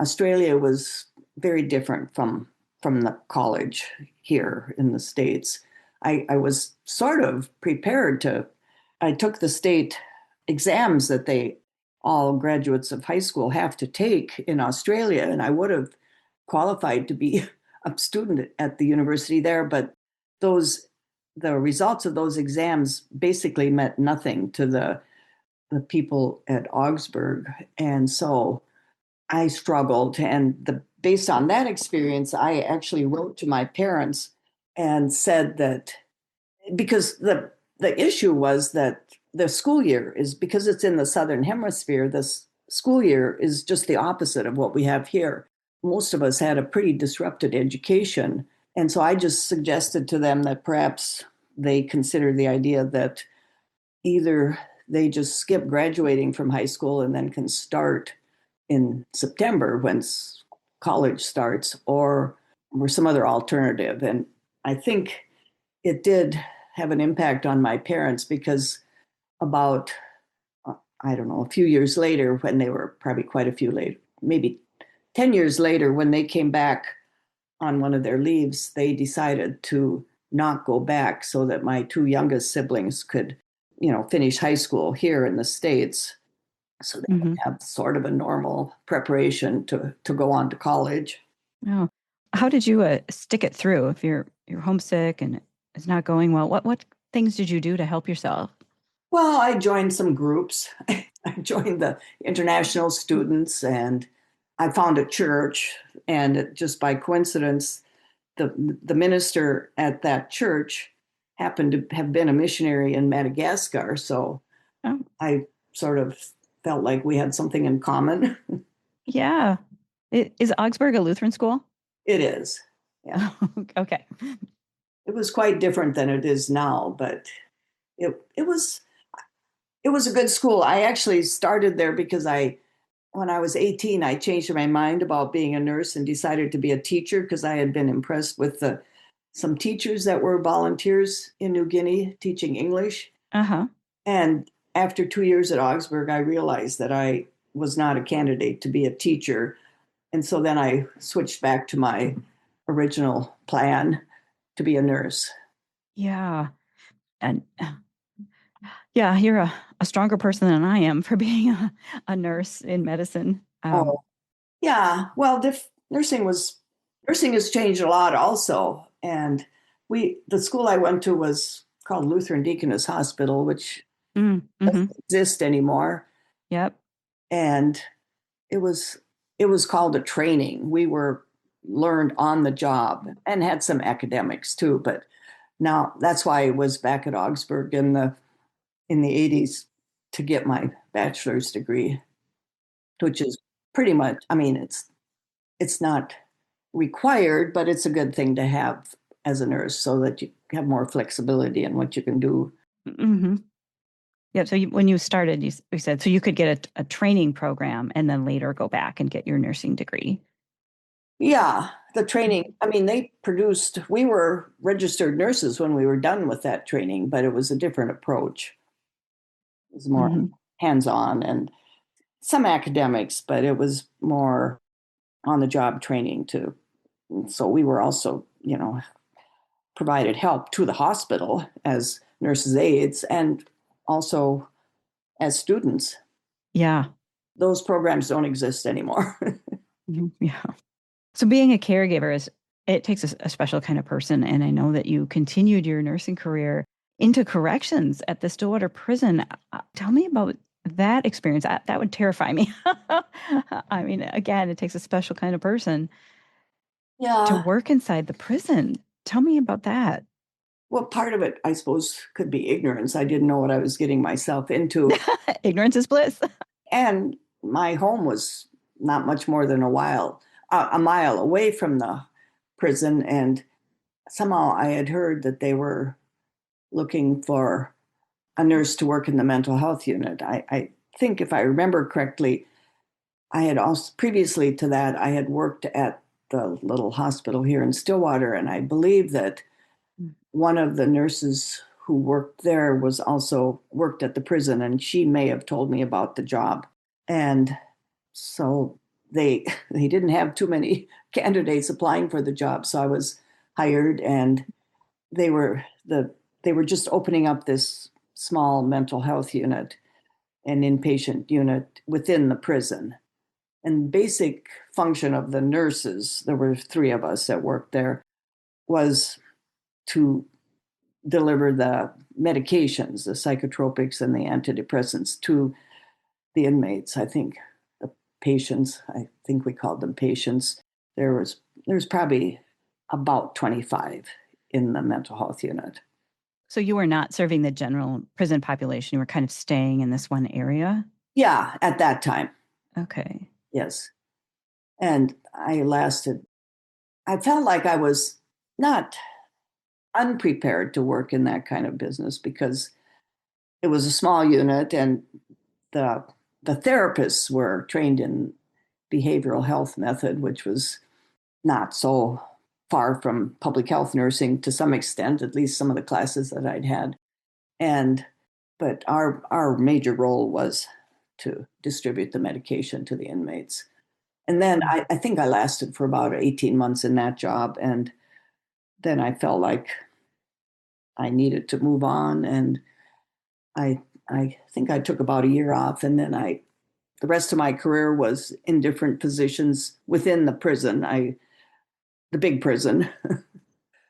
Australia was very different from the college here in the States. I was sort of prepared to, I took the state exams that they all graduates of high school have to take in Australia, and I would have qualified to be a student at the university there, but those the results of those exams basically meant nothing to the people at Augsburg. And so I struggled. And based on that experience, I actually wrote to my parents and said that, because the issue was that the school year is, because it's in the Southern Hemisphere, this school year is just the opposite of what we have here. Most of us had a pretty disrupted education. And so I just suggested to them that perhaps they consider the idea that either they just skip graduating from high school and then can start in September when college starts, or some other alternative. And I think it did have an impact on my parents, because about, I don't know, a few years later, when they were probably quite a few later, maybe 10 years later, when they came back on one of their leaves, they decided to not go back so that my two youngest siblings could, finish high school here in the States, so they would Hmm. have sort of a normal preparation to go on to college. Oh, how did you stick it through if you're homesick and it's not going well? What things did you do to help yourself? Well, I joined some groups. I joined the international students, and I found a church. And just by coincidence, the minister at that church happened to have been a missionary in Madagascar. So Oh, I sort of felt like we had something in common. yeah. Is Augsburg a Lutheran school? It is. Yeah. Okay. It was quite different than it is now, but it was a good school. I actually started there because when I was 18, I changed my mind about being a nurse and decided to be a teacher, because I had been impressed with some teachers that were volunteers in New Guinea teaching English. Uh-huh. And after 2 years at Augsburg, I realized that I was not a candidate to be a teacher. And so then I switched back to my original plan to be a nurse. Yeah. And yeah, you're a stronger person than I am for being a nurse in medicine. Oh, yeah. Well, nursing has changed a lot also. And the school I went to was called Lutheran Deaconess Hospital, which mm-hmm. doesn't exist anymore. Yep. And it was it was called a training. We were learned on the job and had some academics too. But now that's why I was back at Augsburg in the 80s to get my bachelor's degree, which is pretty much, I mean, it's not required, but it's a good thing to have as a nurse so that you have more flexibility in what you can do. Mm-hmm. Yep. So when you started, you said so you could get a training program and then later go back and get your nursing degree. Yeah, the training, I mean, we were registered nurses when we were done with that training, but it was a different approach. It was more Mm-hmm. hands on and some academics, but it was more on the job training too. So we were also, provided help to the hospital as nurses' aides and also as students. Yeah. Those programs don't exist anymore. Mhm. Yeah. So being a caregiver is It takes a special kind of person. And I know that you continued your nursing career into corrections at the Stillwater Prison. Tell me about that experience. That would terrify me. I mean, again, it takes a special kind of person to Yeah. work inside the prison. Tell me about that. Well, part of it, I suppose, could be ignorance. I didn't know what I was getting myself into. Ignorance is bliss. And my home was not much more than a mile away from the prison. And somehow I had heard that they were looking for a nurse to work in the mental health unit. I think, if I remember correctly, I had also, previously to that, I had worked at the little hospital here in Stillwater. And I believe that one of the nurses who worked there was also worked at the prison, and she may have told me about the job. And so they didn't have too many candidates applying for the job, so I was hired, and they were they were just opening up this small mental health unit, an inpatient unit within the prison. And basic function of the nurses, there were three of us that worked there, was to deliver the medications, the psychotropics and the antidepressants, to the inmates. I think the patients, I think we called them patients. There was probably about 25 in the mental health unit. So you were not serving the general prison population. You were kind of staying in this one area. Yeah, at that time. Okay. Yes. And I felt like I was not unprepared to work in that kind of business because it was a small unit, and the the therapists were trained in behavioral health method, which was not so far from public health nursing to some extent, at least some of the classes that I'd had. And but our major role was to distribute the medication to the inmates. And then I think I lasted for about 18 months in that job. And then I felt like I needed to move on. And I think I took about a year off. And then the rest of my career was in different positions within the prison. The big prison.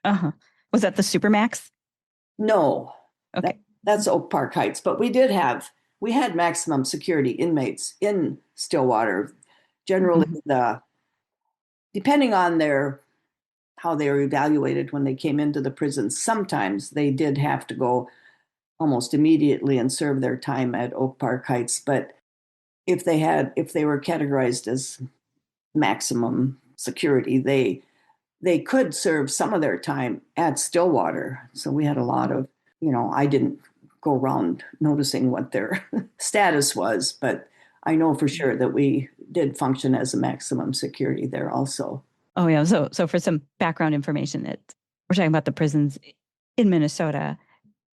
Uh-huh. Was that the Supermax? No, Okay. that's Oak Park Heights. But we had maximum security inmates in Stillwater. Generally, Mhm. depending on how they were evaluated when they came into the prison, sometimes they did have to go almost immediately and serve their time at Oak Park Heights. But if they were categorized as maximum security, they could serve some of their time at Stillwater. So we had a lot of, I didn't go around noticing what their status was, but I know for sure that we did function as a maximum security there also. Oh yeah. So for some background information, that we're talking about the prisons in Minnesota,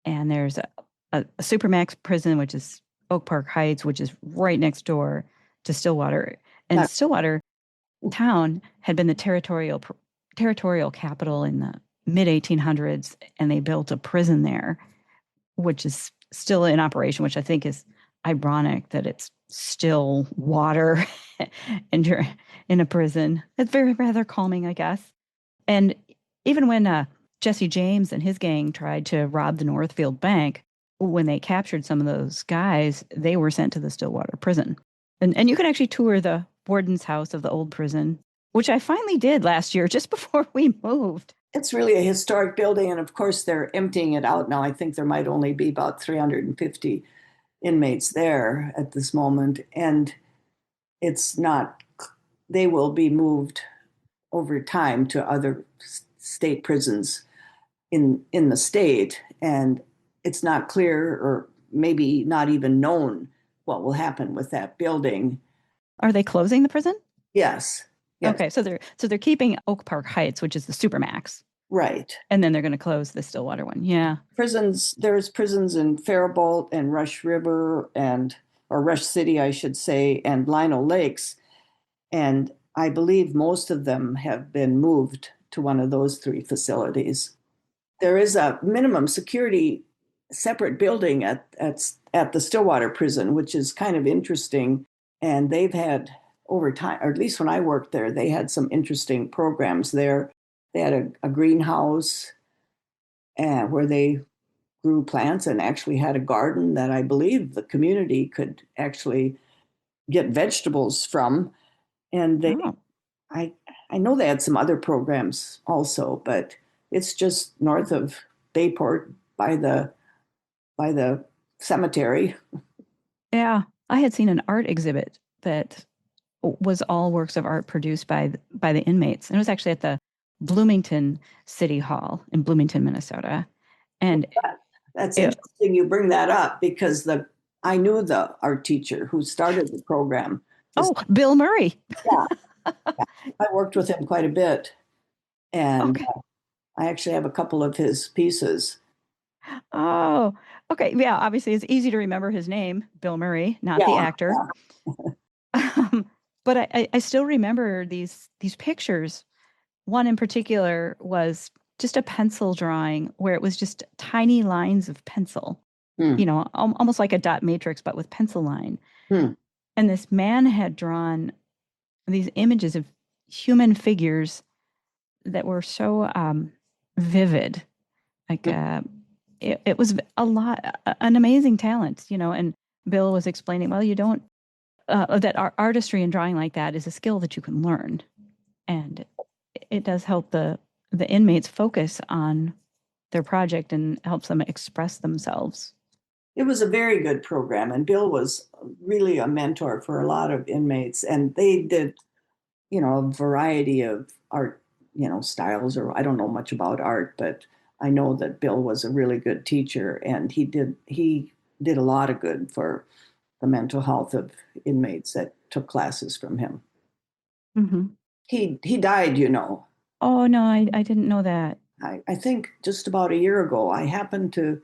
and there's a Supermax prison, which is Oak Park Heights, which is right next door to Stillwater. And Not, Stillwater town had been the territorial capital in the mid 1800s, and they built a prison there, which is still in operation, which I think is ironic that it's still water and you're in a prison. It's very rather calming, I guess. And even when Jesse James and his gang tried to rob the Northfield Bank, when they captured some of those guys, they were sent to the Stillwater prison. And you can actually tour the warden's house of the old prison, which I finally did last year, just before we moved. it's really a historic building, and of course they're emptying it out now. I think there might only be about 350 inmates there at this moment, and it's not. They will be moved over time to other state prisons in the state, and it's not clear, or maybe not even known, what will happen with that building. Are they closing the prison? Yes, yes, Okay, so they're keeping Oak Park Heights, which is the Supermax, right. and then they're going to close the Stillwater one. Yeah. There's prisons in Faribault and Rush River, or Rush City, I should say, and Lino Lakes. And I believe most of them have been moved to one of those three facilities. There is a minimum security separate building at the Stillwater prison, which is kind of interesting. And they've had over time, or at least when I worked there, they had some interesting programs there. They had a greenhouse and where they grew plants and actually had a garden that I believe the community could actually get vegetables from. And Oh, I, I know they had some other programs also, but it's just north of Bayport by the cemetery. yeah. I had seen an art exhibit that was all works of art produced by the inmates. And it was actually at the Bloomington City Hall in Bloomington, Minnesota. And That's it, interesting you bring that up because the I knew the art teacher who started the program. oh, Bill Murray. Yeah, I worked with him quite a bit, and Okay. I actually have a couple of his pieces. Oh, okay. Yeah, obviously it's easy to remember his name, Bill Murray, not the Yeah, actor. Um, but I still remember these pictures. One in particular was just a pencil drawing where it was just tiny lines of pencil, hmm, almost like a dot matrix, but with pencil line. hmm, And this man had drawn these images of human figures that were so vivid. Like hmm. it was an amazing talent, And Bill was explaining, well, you don't that artistry and drawing like that is a skill that you can learn, and it does help the inmates focus on their project and helps them express themselves. It was a very good program, and Bill was really a mentor for a lot of inmates, and they did, a variety of art, styles, or I don't know much about art, but I know that Bill was a really good teacher, and he did a lot of good for the mental health of inmates that took classes from him. Hmm. He died. Oh no, I didn't know that. I think just about a year ago, I happened to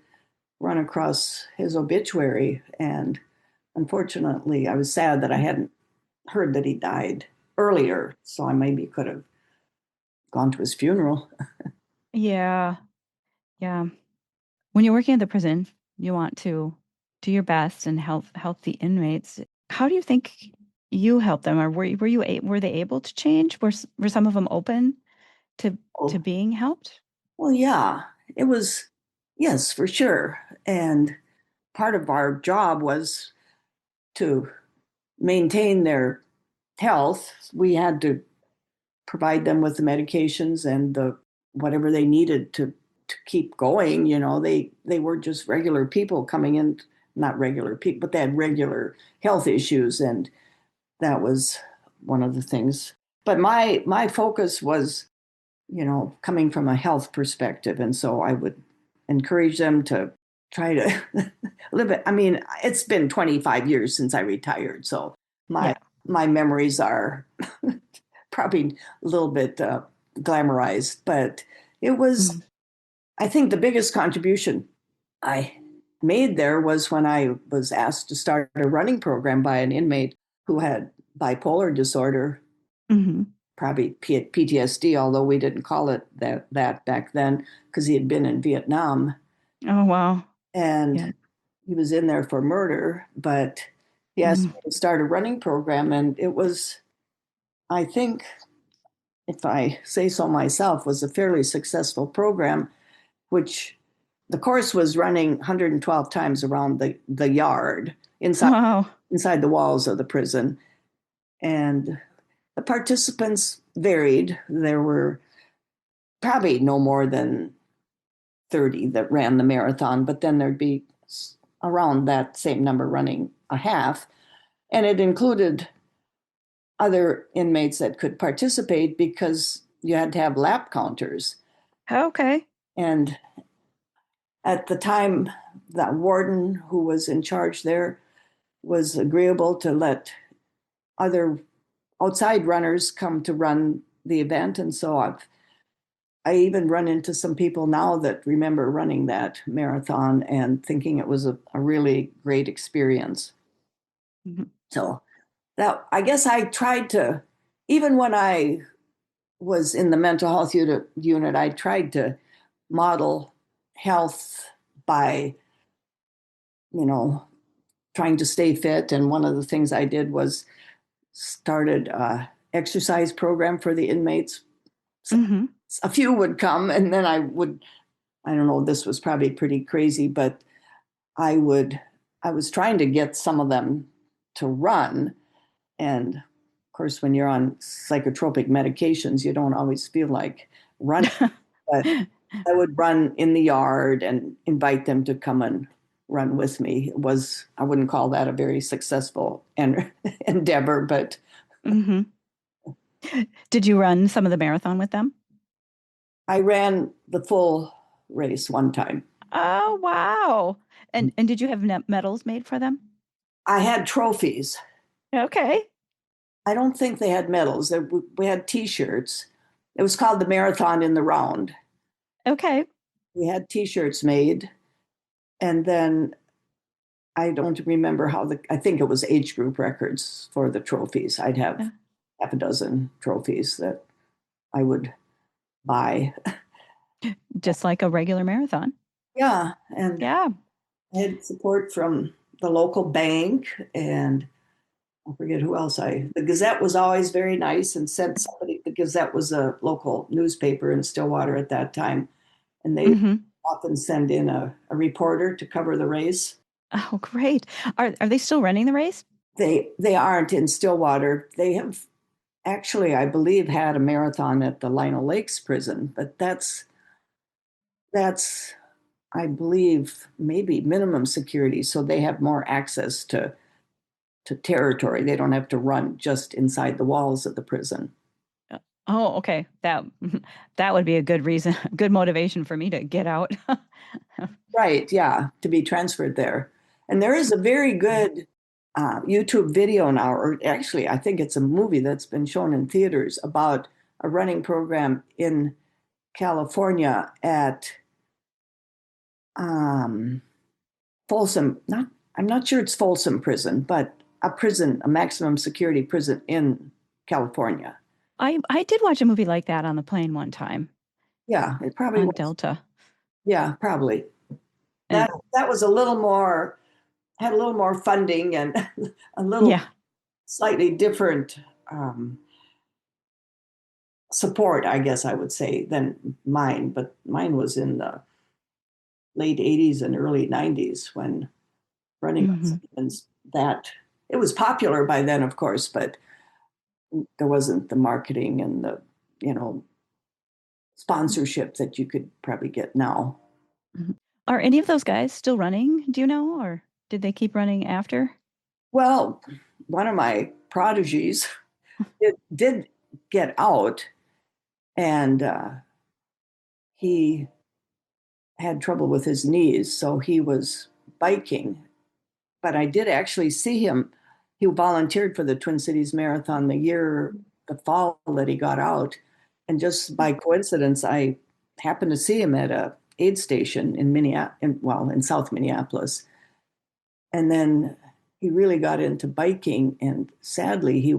run across his obituary, and unfortunately, I was sad that I hadn't heard that he died earlier, so I maybe could have gone to his funeral. Yeah, yeah. When you're working at the prison, you want to do your best and help the inmates. How do you think you helped them, or were they able to change? Were some of them open to Oh, being helped? well, yeah, it was, yes, for sure. And part of our job was to maintain their health. We had to provide them with the medications and the whatever they needed to keep going. They were just regular people coming in, not regular people, but they had regular health issues, and that was one of the things. But my focus was, coming from a health perspective, and so I would encourage them to try to live it. I mean, it's been 25 years since I retired, so my Yeah. my memories are probably a little bit glamorized, but it was, Mhm. I think the biggest contribution I made there was when I was asked to start a running program by an inmate who had bipolar disorder, Mhm. probably PTSD, although we didn't call it that back then because he had been in Vietnam Oh wow. and Yeah. he was in there for murder. But he asked Mm. me to start a running program, and it was, I think, if I say so myself, was a fairly successful program, which the course was running 112 times around the yard Wow. inside the walls of the prison. And the participants varied. There were probably no more than 30 that ran the marathon, but then there'd be around that same number running a half. And it included other inmates that could participate because you had to have lap counters. Okay. And at the time, the warden who was in charge there was agreeable to let other outside runners come to run the event. And so I even run into some people now that remember running that marathon and thinking it was a really great experience. Mhm. So that, I guess I tried to, even when I was in the mental health unit, I tried to model health by, you know, trying to stay fit. And one of the things I did was started a exercise program for the inmates Mhm. a few would come, and then I don't know, this was probably pretty crazy, but I would, I was trying to get some of them to run. And of course, when you're on psychotropic medications, you don't always feel like running. But I would run in the yard and invite them to come and run with me. I wouldn't call that a very successful endeavor, but Hmm. Did you run some of the marathon with them? I ran the full race one time. Oh, wow. And did you have medals made for them? I had trophies. Okay. I don't think they had medals. We had T-shirts. It was called the Marathon in the Round. Okay. We had T-shirts made, and then I don't remember I think it was age group records for the trophies. I'd have Uh, half a dozen trophies that I would buy. Just like a regular marathon. Yeah, and Yeah. I had support from the local bank, and I forget who else. The Gazette was always very nice and sent somebody. The Gazette was a local newspaper in Stillwater at that time, and they Hmm. often send in a reporter to cover the race. Oh, great. Are they still running the race? They aren't in Stillwater. They have actually, I believe, had a marathon at the Lino Lakes prison, but that's I believe maybe minimum security, so they have more access to territory. They don't have to run just inside the walls of the prison. Oh, okay. That would be a good reason, good motivation for me to get out. Right, yeah, to be transferred there. And there is a very good YouTube video now, or actually, I think it's a movie that's been shown in theaters about a running program in California at um, Folsom. Not, I'm not sure it's Folsom Prison, but a prison, a maximum security prison in California. I did watch a movie like that on the plane one time Yeah, it probably on was. Delta. Yeah, probably. And That was a little more, had a little more funding and a little yeah. slightly different um, support, I guess I would say, than mine. But mine was in the late 80s and early 90s when running Hmm. was that it was popular by then, of course, but there wasn't the marketing and the, you know, sponsorship that you could probably get now. Are any of those guys still running? Do you know, or did they keep running after? Well, one of my prodigies did get out, and he had trouble with his knees, so he was biking. But I did actually see him. He volunteered for the Twin Cities Marathon the fall that he got out. And just by coincidence, I happened to see him at a aid station in in South Minneapolis. And then he really got into biking, and sadly, he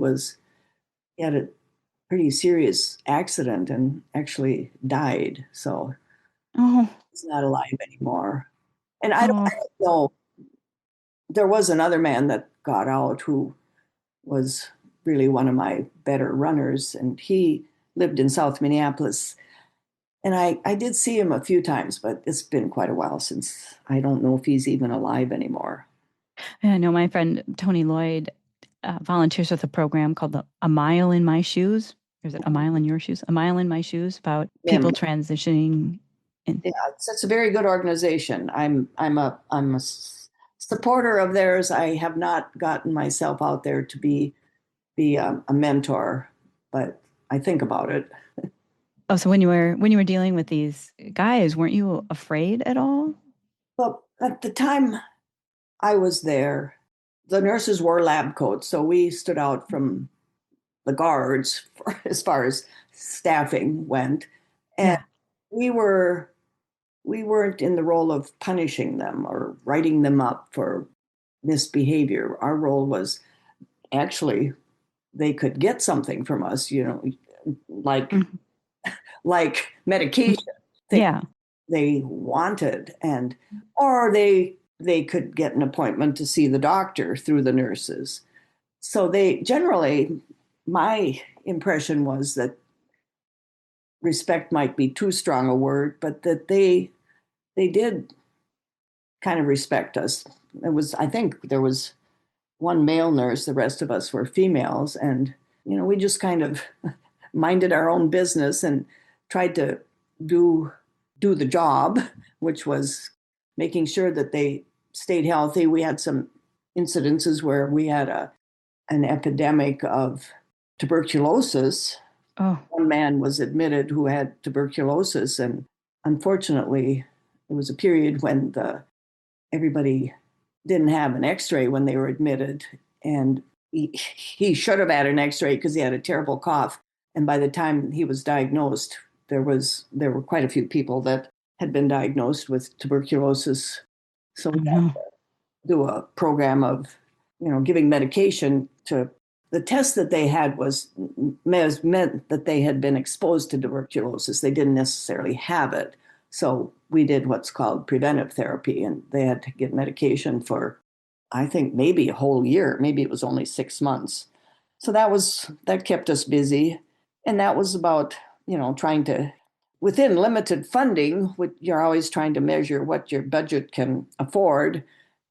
had a pretty serious accident and actually died. So Oh, he's not alive anymore. And I oh, don't know. There was another man that got out who was really one of my better runners, and he lived in South Minneapolis. And I did see him a few times, but it's been quite a while since I don't know if he's even alive anymore. yeah, I know my friend Tony Lloyd volunteers with a program called A Mile in My Shoes. Or is it A Mile in Your Shoes? A Mile in My Shoes about Him, people transitioning. In. yeah, it's a very good organization. I'm a supporter of theirs. I have not gotten myself out there to be a mentor, but I think about it. Oh, so when you were dealing with these guys, weren't you afraid at all? Well, at the time I was there, the nurses wore lab coats, so we stood out from the guards as far as staffing went, and Yeah. we were we weren't in the role of punishing them or writing them up for misbehavior. Our role was actually they could get something from us, like Mhm. like medication, things Yeah. they wanted, and or they could get an appointment to see the doctor through the nurses. So they generally, my impression was that respect might be too strong a word, but that they did kind of respect us. I think there was one male nurse, the rest of us were females, and we just kind of minded our own business and tried to do the job, which was making sure that they stayed healthy. We had some incidences where we had an epidemic of tuberculosis. Oh. One man was admitted who had tuberculosis, and unfortunately, it was a period when everybody didn't have an X-ray when they were admitted, and he should have had an X-ray because he had a terrible cough. And by the time he was diagnosed, there were quite a few people that had been diagnosed with tuberculosis. So Oh we had no. to do a program of giving medication to. The test that they had meant that they had been exposed to tuberculosis. They didn't necessarily have it. So we did what's called preventive therapy, and they had to get medication for, I think, maybe a whole year. Maybe it was only 6 months. So that kept us busy. And that was about, trying to, within limited funding, you're always trying to measure what your budget can afford.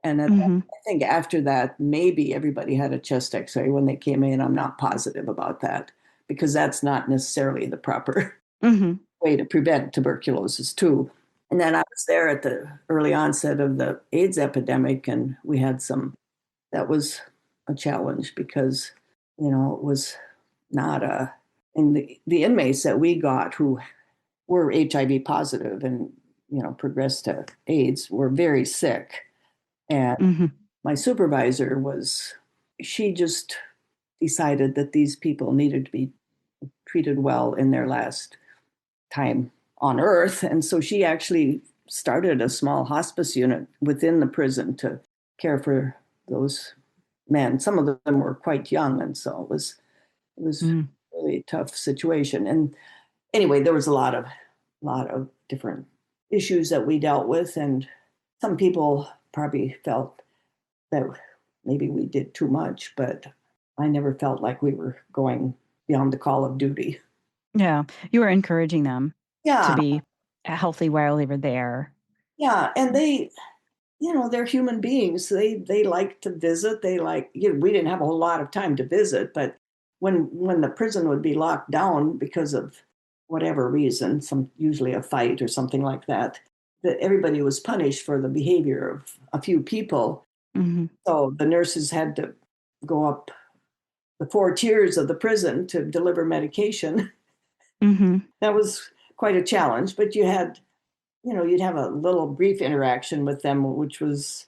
And I think after that, maybe everybody had a chest X-ray when they came in. I'm not positive about that because that's not necessarily the proper way to prevent tuberculosis too. And then I was there at the early onset of the AIDS epidemic, and that was a challenge because, it was not and the inmates that we got who were HIV positive and, progressed to AIDS were very sick. And my supervisor she just decided that these people needed to be treated well in their last time on earth. And so she actually started a small hospice unit within the prison to care for those men. Some of them were quite young. And so it was really a tough situation. And anyway, there was a lot of different issues that we dealt with. And some people probably felt that maybe we did too much, but I never felt like we were going beyond the call of duty. Yeah. You were encouraging them to Yeah, be healthy while they were there. yeah, and they're human beings. They like to visit. They like, we didn't have a whole lot of time to visit, but when the prison would be locked down because of whatever reason, usually a fight or something like that, that everybody was punished for the behavior of a few people. So the nurses had to go up the 4 tiers of the prison to deliver medication. That was quite a challenge, but you'd have a little brief interaction with them, which was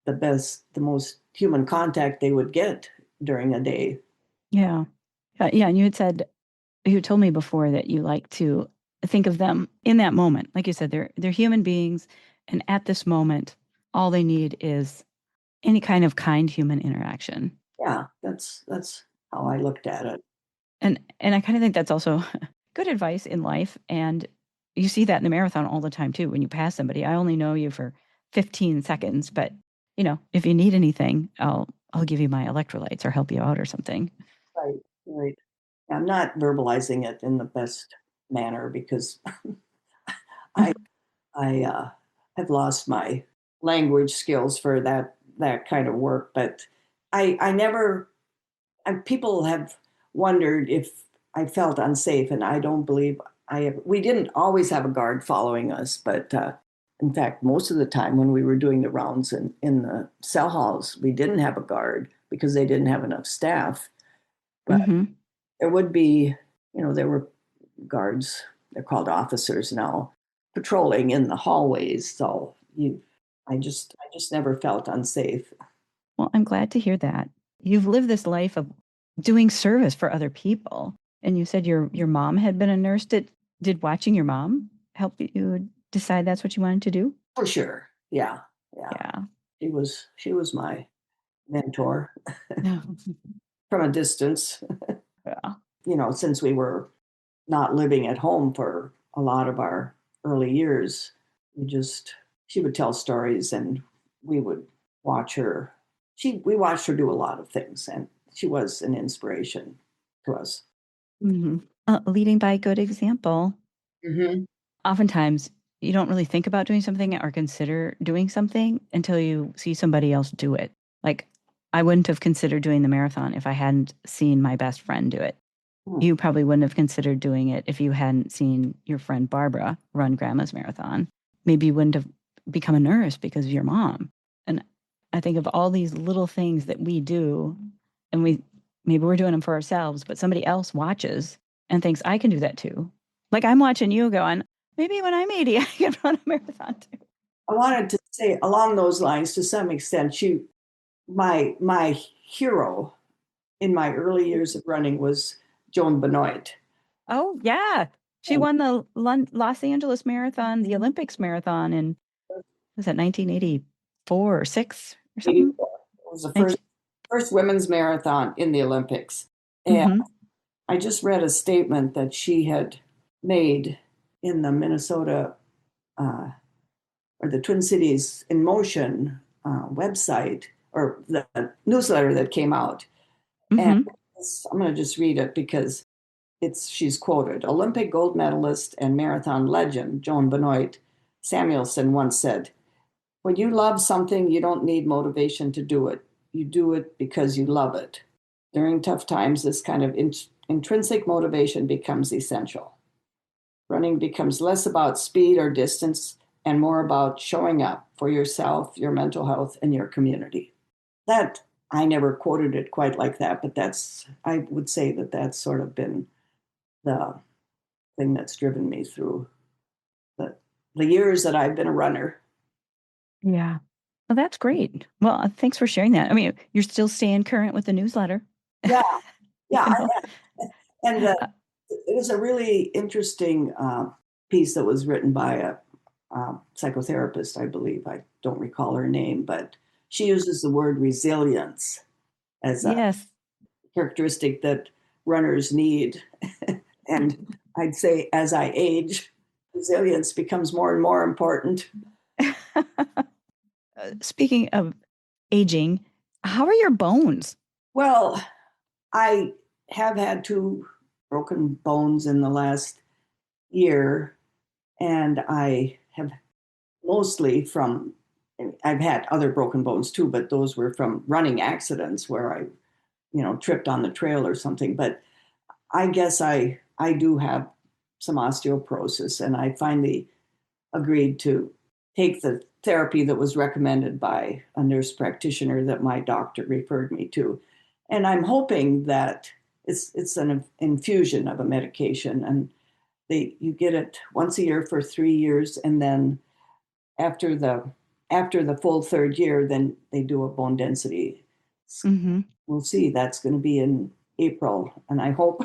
the most human contact they would get during a day. Yeah. Yeah. And you told me before that you like to think of them in that moment. Like you said, they're human beings. And at this moment, all they need is any kind of kind human interaction. Yeah, that's how I looked at it. And I kind of think that's also good advice in life. And you see that in the marathon all the time too. When you pass somebody, I only know you for 15 seconds, but if you need anything, I'll give you my electrolytes or help you out or something. Right, right. I'm not verbalizing it in the best manner because I have lost my language skills for that kind of work. But I never. People have wondered if I felt unsafe, and I don't believe I have. We didn't always have a guard following us, but in fact, most of the time when we were doing the rounds in the cell halls, we didn't have a guard because they didn't have enough staff. But there would be, there were guards. They're called officers now, patrolling in the hallways. So I just never felt unsafe. Well, I'm glad to hear that. You've lived this life of doing service for other people. And you said your mom had been a nurse. Did watching your mom help you decide that's what you wanted to do? For sure. Yeah. Yeah. Yeah. She was my mentor Yeah. from a distance. Yeah. Since we were not living at home for a lot of our early years, she would tell stories and we would watch her. We watched her do a lot of things, and she was an inspiration to us. Leading by good example. Hmm. Oftentimes, you don't really think about doing something or consider doing something until you see somebody else do it. Like, I wouldn't have considered doing the marathon if I hadn't seen my best friend do it. You probably wouldn't have considered doing it if you hadn't seen your friend Barbara run Grandma's marathon. Maybe you wouldn't have become a nurse because of your mom. And I think of all these little things that we do, and maybe we're doing them for ourselves, but somebody else watches and thinks I can do that too. Like I'm watching you going, maybe when I'm 80, I can run a marathon too. I wanted to say along those lines, to some extent, my hero in my early years of running was Joan Benoit. Oh, yeah. She And won the Los Angeles Marathon, the Olympics marathon in, was that 1984 or 6 or something? 84. It was the 19, first women's marathon in the Olympics. And mm-hmm, I just read a statement that she had made in the Minnesota uh, or the Twin Cities in Motion website or the newsletter that came out. And mm-hmm. I'm going to just read it because she's quoted. Olympic gold medalist and marathon legend Joan Benoit Samuelson once said, "When you love something, you don't need motivation to do it. You do it because you love it. During tough times, this kind of intrinsic motivation becomes essential. Running becomes less about speed or distance and more about showing up for yourself, your mental health, and your community." That I never quoted it quite like that, but I would say that that's sort of been the thing that's driven me through the, the years that I've been a runner. Yeah. Well, that's great. Well, thanks for sharing that. I mean, you're still staying current with the newsletter, Yeah, you yeah. know? And Uh, it was a really interesting piece that was written by a psychotherapist, I believe. I don't recall her name, but she uses the word resilience as a yes. characteristic that runners need. And I'd say as I age, resilience becomes more and more important. Speaking of aging, how are your bones? Well, I have had two broken bones in the last year, and I have mostly from, I've had other broken bones too, but those were from running accidents where I, tripped on the trail or something. But I guess I do have some osteoporosis, and I finally agreed to take the therapy that was recommended by a nurse practitioner that my doctor referred me to. And I'm hoping that it's an infusion of a medication, and you get it once a year for 3 years, and then after the full third year, then they do a bone density. Hmm. We'll see. That's going to be in April, and I hope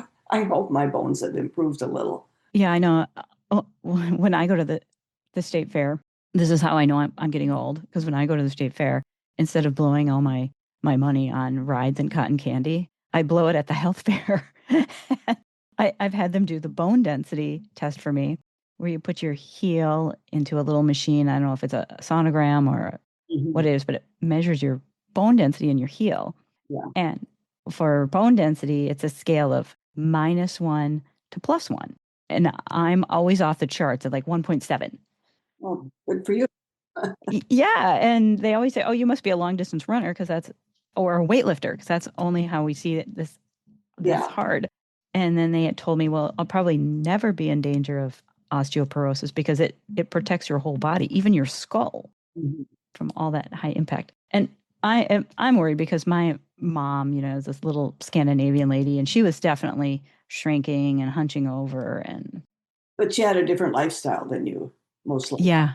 my bones have improved a little. Yeah, I know. When I go to the state fair, this is how I know I'm getting old. Because when I go to the state fair, instead of blowing all my money on rides and cotton candy, I blow it at the health fair. I've had them do the bone density test for me, where you put your heel into a little machine. I don't know if it's a sonogram or Mhm. what it is, but it measures your bone density in your heel. Yeah. And for bone density, it's a scale of -1 to +1. And I'm always off the charts at like 1.7. Well, good for you. Yeah. And they always say, oh, you must be a long distance runner because or a weightlifter because that's only how we see it this Yeah. hard. And then they had told me, well, I'll probably never be in danger of osteoporosis because it protects your whole body, even your skull, Mhm. from all that high impact. And I'm worried because my mom, is this little Scandinavian lady, and she was definitely shrinking and hunching over, and But she had a different lifestyle than you, most likely. yeah,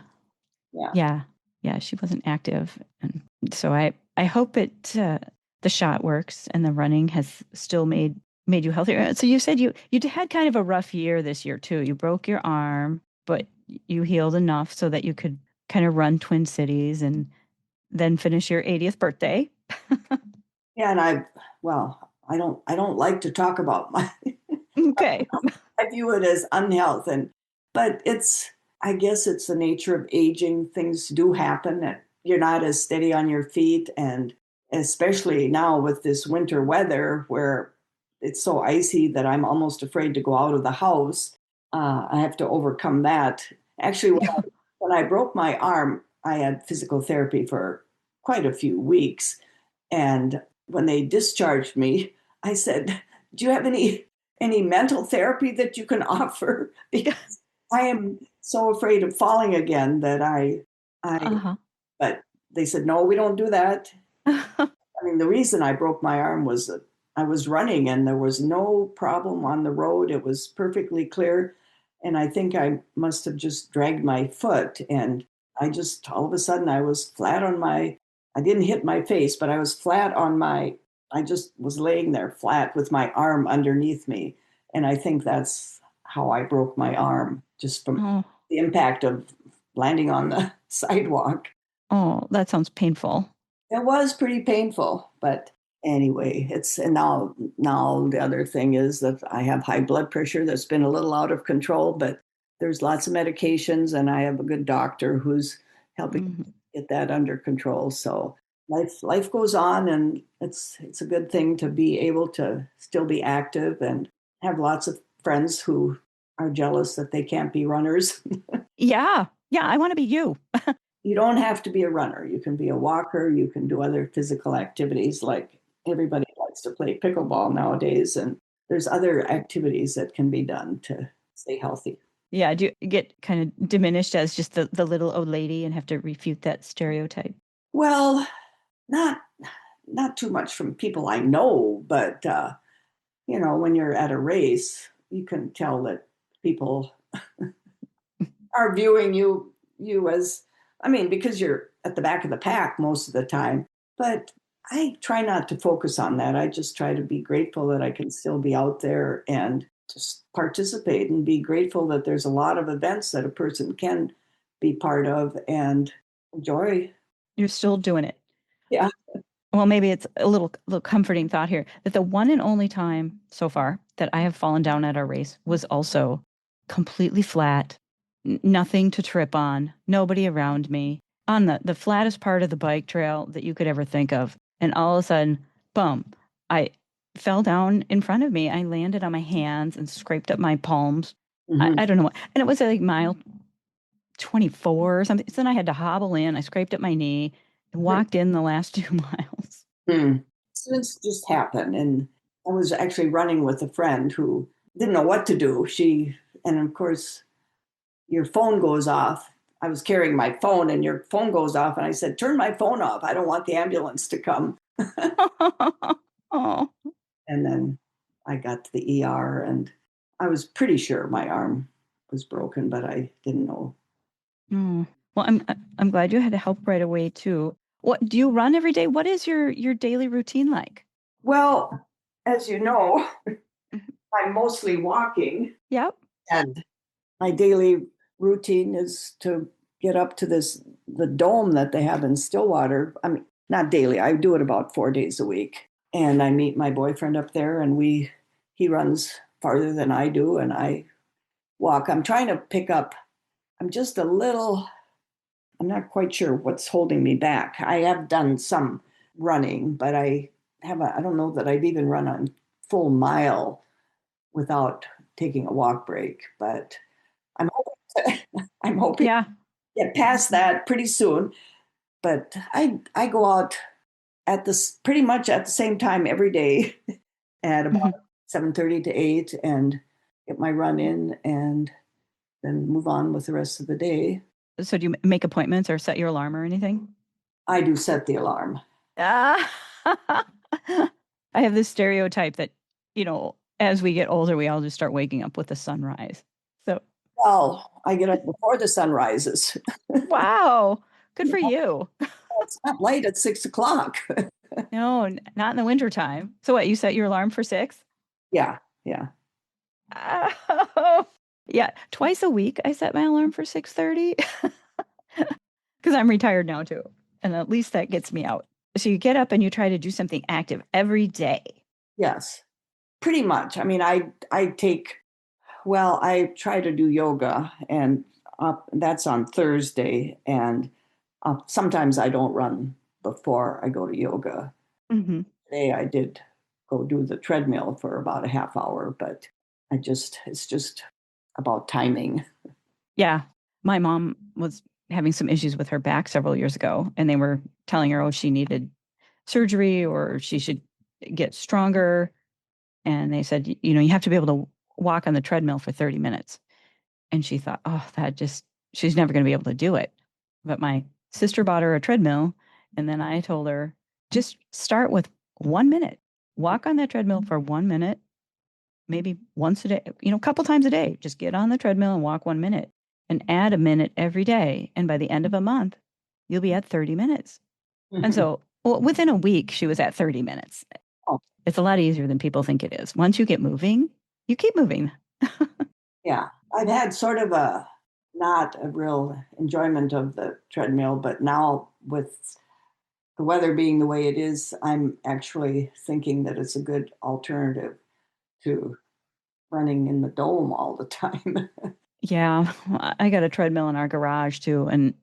Yeah. yeah, yeah, she wasn't active, and so I hope the shot works and the running has still made you healthier. So you said you had kind of a rough year this year too. You broke your arm, but you healed enough so that you could kind of run Twin Cities and then finish your 80th birthday. Yeah, and I don't like to talk about my Okay. I view it as unhealth, but I guess it's the nature of aging. Things do happen that you're not as steady on your feet, and especially now with this winter weather where it's so icy that I'm almost afraid to go out of the house. I have to overcome that. Actually, when I broke my arm, I had physical therapy for quite a few weeks. And when they discharged me, I said, "Do you have any mental therapy that you can offer?" Because I am so afraid of falling again that I. Uh-huh. But they said, "No, we don't do that." I mean, the reason I broke my arm was that I was running and there was no problem on the road. It was perfectly clear. And I think I must have just dragged my foot. And I just, all of a sudden, I was flat on I didn't hit my face, but I was flat on I just was laying there flat with my arm underneath me. And I think that's how I broke my arm, just from Oh, the impact of landing on the sidewalk. oh, that sounds painful. It was pretty painful, but anyway, it's and now the other thing is that I have high blood pressure that's been a little out of control, but there's lots of medications and I have a good doctor who's helping Mhm. get that under control. So life goes on and it's a good thing to be able to still be active and have lots of friends who are jealous that they can't be runners. Yeah. Yeah, I want to be you. You don't have to be a runner. You can be a walker. You can do other physical activities like everybody likes to play pickleball nowadays. And there's other activities that can be done to stay healthy. Yeah, do you get kind of diminished as just the little old lady and have to refute that stereotype? Well, not not too much from people I know, but when you're at a race, you can tell that people are viewing you as, I mean, because you're at the back of the pack most of the time. But I try not to focus on that. I just try to be grateful that I can still be out there and just participate and be grateful that there's a lot of events that a person can be part of and enjoy. You're still doing it. Yeah. Well, maybe it's a little comforting thought here that the one and only time so far that I have fallen down at our race was also completely flat, nothing to trip on, nobody around me, on the flattest part of the bike trail that you could ever think of. And all of a sudden, boom, I fell down in front of me. I landed on my hands and scraped up my palms. Hmm. I don't know what. And it was like mile 24 or something. So then I had to hobble in. I scraped up my knee and walked in the last 2 miles. Accidents just happen. And I was actually running with a friend who didn't know what to do. And of course, your phone goes off. I was carrying my phone and your phone goes off. And I said, "Turn my phone off. I don't want the ambulance to come." Oh. And then I got to the ER and I was pretty sure my arm was broken, but I didn't know. Mm. Well, I'm glad you had help right away too. What do you run every day? What is your daily routine like? Well, as you know, Mhm. I'm mostly walking Yep. and my daily routine is to get up to the dome that they have in Stillwater. I mean, not daily. I do it about 4 days a week. And I meet my boyfriend up there and he runs farther than I do and I walk. I'm trying to pick up. I'm just a little I'm not quite sure what's holding me back. I have done some running, but I don't know that I've even run a full mile without taking a walk break, but I'm hoping to Yeah. get past that pretty soon. But I go out at this pretty much at the same time every day at about Mhm. 7:30 to 8 and get my run in and then move on with the rest of the day. So do you make appointments or set your alarm or anything? I do set the alarm. Ah. I have this stereotype that, as we get older, we all just start waking up with the sunrise. So, Well, I get up before the sun rises. wow, good for you. It's not late at 6 o'clock. No, not in the wintertime. So what, you set your alarm for 6? Yeah, yeah. Oh, yeah, twice a week I set my alarm for 6:30 because I'm retired now too, and at least that gets me out. So you get up and you try to do something active every day. Yes, pretty much. I mean, I try to do yoga, and that's on Thursday. And sometimes I don't run before I go to yoga. Mhm. Today I did go do the treadmill for about a half hour, but it's just about timing. Yeah. My mom was having some issues with her back several years ago, and they were telling her, oh, she needed surgery or she should get stronger. And they said, you have to be able to walk on the treadmill for 30 minutes. And she thought, oh, she's never going to be able to do it. But my sister bought her a treadmill. And then I told her, just start with 1 minute. Walk on that treadmill for 1 minute, maybe once a day, a couple times a day. Just get on the treadmill and walk 1 minute and add a minute every day. And by the end of a month, you'll be at 30 minutes. And so within a week, she was at 30 minutes. Oh, It's a lot easier than people think it is. Once you get moving, you keep moving. yeah. I've had sort of not a real enjoyment of the treadmill, but now with the weather being the way it is, I'm actually thinking that it's a good alternative to running in the dome all the time. Yeah, I got a treadmill in our garage too, and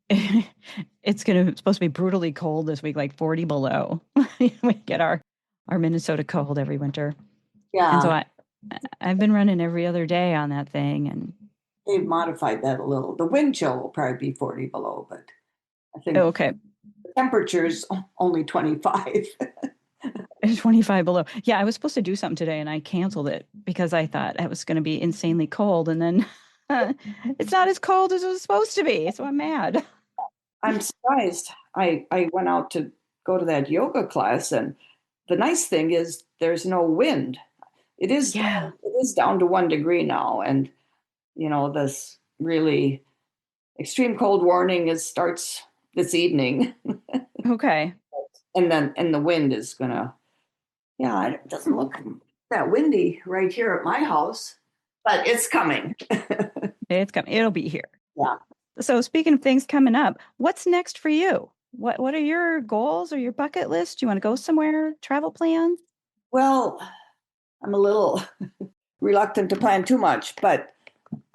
it's supposed to be brutally cold this week, like 40 below. We get our Minnesota cold every winter, and so Yeah, I've been running every other day on that thing, and they've modified that a little. The wind chill will probably be 40 below, but I think okay, the temperature's only 25. it's 25 below. Yeah, I was supposed to do something today, and I canceled it because I thought it was going to be insanely cold, and then it's not as cold as it was supposed to be, so I'm mad. I'm surprised. I went out to go to that yoga class, and the nice thing is there's no wind. Yeah. It is down to 1 degree now, and this really extreme cold warning starts this evening, Okay. and the wind is gonna. Yeah, it doesn't look that windy right here at my house, but it's coming. It's coming. It'll be here. Yeah. So speaking of things coming up, what's next for you? What are your goals or your bucket list? Do you want to go somewhere? Travel plans? Well, I'm a little reluctant to plan too much, but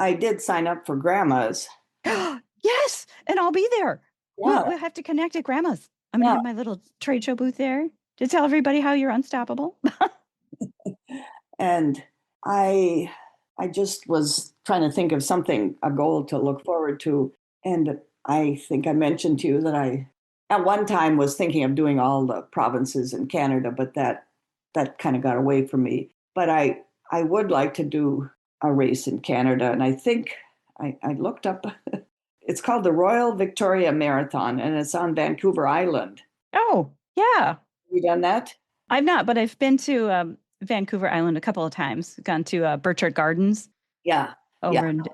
I did sign up for grandma's. Yes, and I'll be there. Yeah, We'll have to connect at grandma's. I'm gonna yeah. have my little trade show booth there to tell everybody how you're unstoppable. And I I just was trying to think of something, a goal to look forward to. And I think I mentioned to you that I at one time was thinking of doing all the provinces in Canada, but that kind of got away from me. But I would like to do a race in Canada. And I think I looked up it's called the Royal Victoria Marathon, and it's on Vancouver Island. Oh, yeah. You done that? I've not, but I've been to Vancouver Island a couple of times. Gone to Burchard Gardens Yeah. Yeah. over and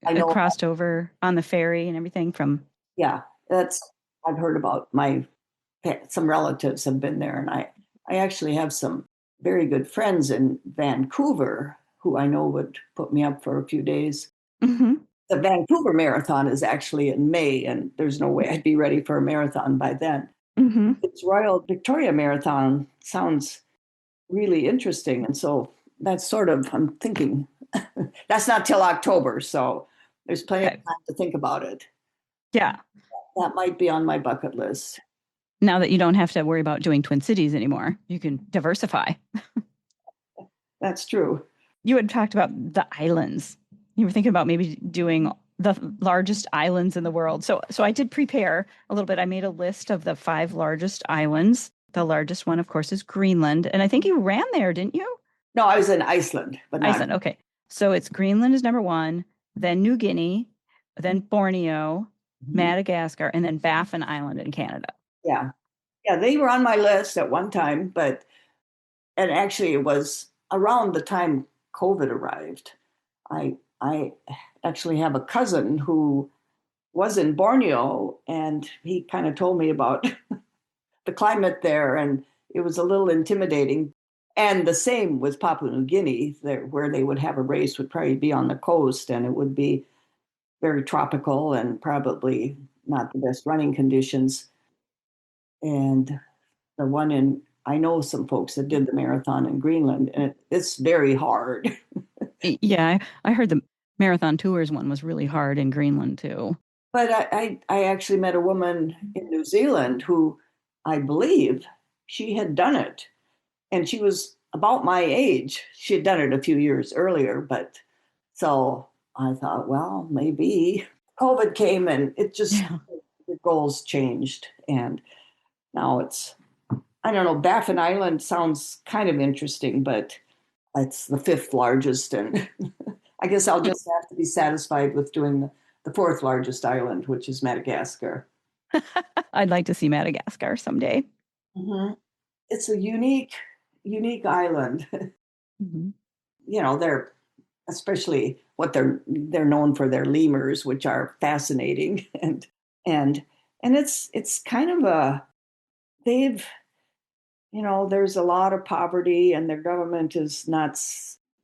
I know. crossed over on the ferry and everything from. Yeah. That's I've heard about some relatives have been there, and I actually have some very good friends in Vancouver who I know would put me up for a few days. Mhm. The Vancouver Marathon is actually in May, and there's no way I'd be ready for a marathon by then. Mhm. This Royal Victoria Marathon sounds really interesting, and so that's sort of I'm thinking that's not till October, so there's plenty of Okay. time to think about it. Yeah. That might be on my bucket list. Now that you don't have to worry about doing Twin Cities anymore, you can diversify. That's true. You had talked about the islands. You were thinking about maybe doing the largest islands in the world. So I did prepare a little bit. I made a list of the 5 largest islands. The largest one, of course, is Greenland. And I think you ran there, didn't you? No, I was in Iceland, but not. Iceland. Okay. So it's Greenland is number one, then New Guinea, then Borneo, Madagascar, and then Baffin Island in Canada. Yeah. Yeah, they were on my list at one time, and actually it was around the time COVID arrived. I actually have a cousin who was in Borneo, and he kind of told me about the climate there, and it was a little intimidating. And the same with Papua New Guinea, where they would have a race would probably be on the coast, and it would be very tropical and probably not the best running conditions. And the one in I know some folks that did the marathon in Greenland, and it's very hard. Yeah, I heard the Marathon Tours one was really hard in Greenland too. But I actually met a woman in New Zealand who I believe she had done it. and she was about my age. She had done it a few years earlier, but so I thought, well, maybe COVID came and it just Yeah. the goals changed, and now it's I don't know. Baffin Island sounds kind of interesting, but it's the fifth largest, and I guess I'll just have to be satisfied with doing the fourth largest island, which is Madagascar. I'd like to see Madagascar someday. Mhm. It's a unique island. Mhm. They're especially what they're known for their lemurs, which are fascinating, and and it's kind of a they've there's a lot of poverty and their government is not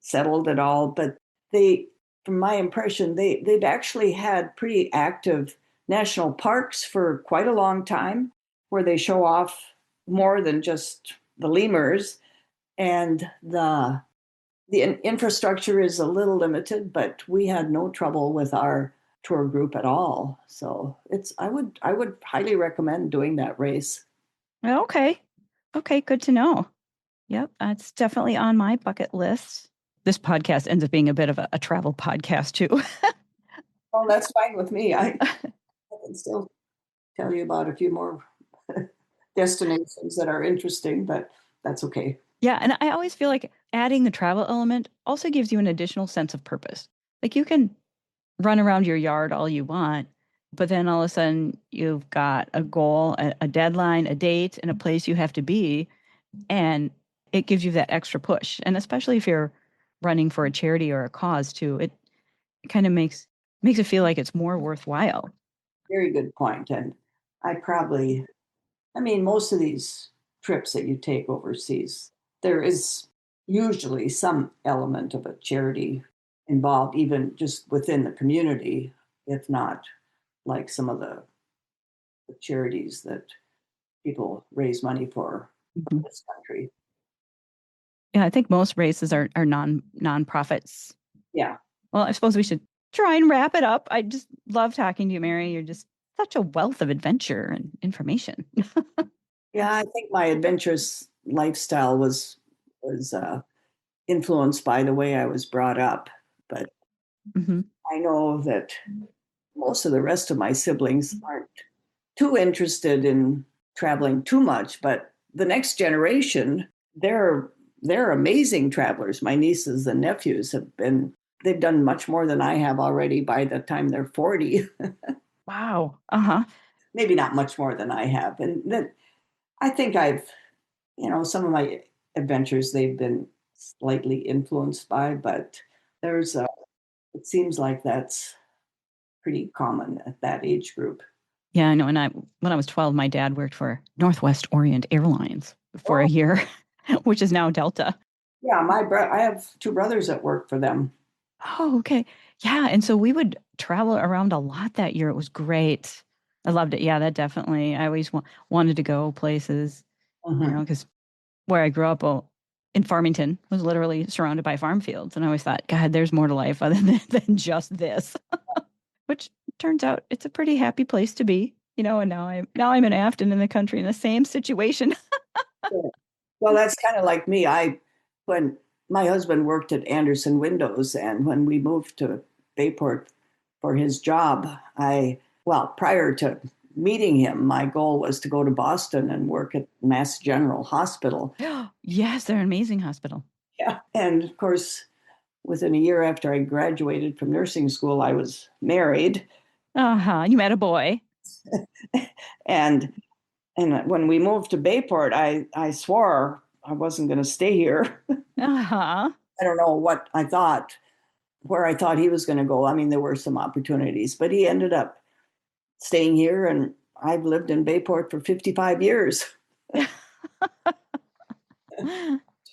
settled at all, but they from my impression they've actually had pretty active national parks for quite a long time where they show off more than just the lemurs, and the infrastructure is a little limited, but we had no trouble with our tour group at all. So it's I would highly recommend doing that race. Okay. Okay, good to know. Yep, that's definitely on my bucket list. This podcast ends up being a bit of a travel podcast too. Oh, that's fine with me. I can still tell you about a few more destinations that are interesting, but that's okay. Yeah, and I always feel like adding the travel element also gives you an additional sense of purpose. Like you can run around your yard all you want, but then all of a sudden you've got a goal, a deadline, a date, and a place you have to be, and it gives you that extra push. And especially if you're running for a charity or a cause too, it kind of makes it feel like it's more worthwhile. Very good point. And I mean, most of these trips that you take overseas, there is usually some element of a charity involved, even just within the community, if not like some of the charities that people raise money for Mhm. this country. Yeah, I think most races are nonprofits. Yeah. Well, I suppose we should try and wrap it up. I just love talking to you, Mary. You're just such a wealth of adventure and information. Yeah, I think my adventurous lifestyle was influenced by the way I was brought up. But Hmm. I know that most of the rest of my siblings aren't too interested in traveling too much, but the next generation, they're amazing travelers. My nieces and nephews they've done much more than I have already by the time they're 40. Wow. Uh huh. Maybe not much more than I have. And then I think some of my adventures they've been slightly influenced by, but there's a, it seems like that's pretty common at that age group. Yeah, I know. And when I was 12, my dad worked for Northwest Orient Airlines for a Oh, year, which is now Delta. yeah, I have two brothers that work for them. Oh, okay. Yeah. And so we would travel around a lot that year. It was great. I loved it. Yeah, that definitely. I always wanted to go places, Mhm. because where I grew up, well, in Farmington, was literally surrounded by farm fields. And I always thought, God, there's more to life other than just this, which turns out it's a pretty happy place to be, and now I'm in Afton in the country in the same situation. Well, that's kind of like me. When my husband worked at Anderson Windows, and when we moved to Bayport for his job, prior to meeting him, my goal was to go to Boston and work at Mass General Hospital. Yes, they're an amazing hospital. Yeah. And of course, within a year after I graduated from nursing school, I was married. Uh-huh. You met a boy. And when we moved to Bayport, I swore I wasn't going to stay here. Uh-huh. I don't know what I thought, where I thought he was going to go. I mean, there were some opportunities, but he ended up staying here, and I've lived in Bayport for 55 years.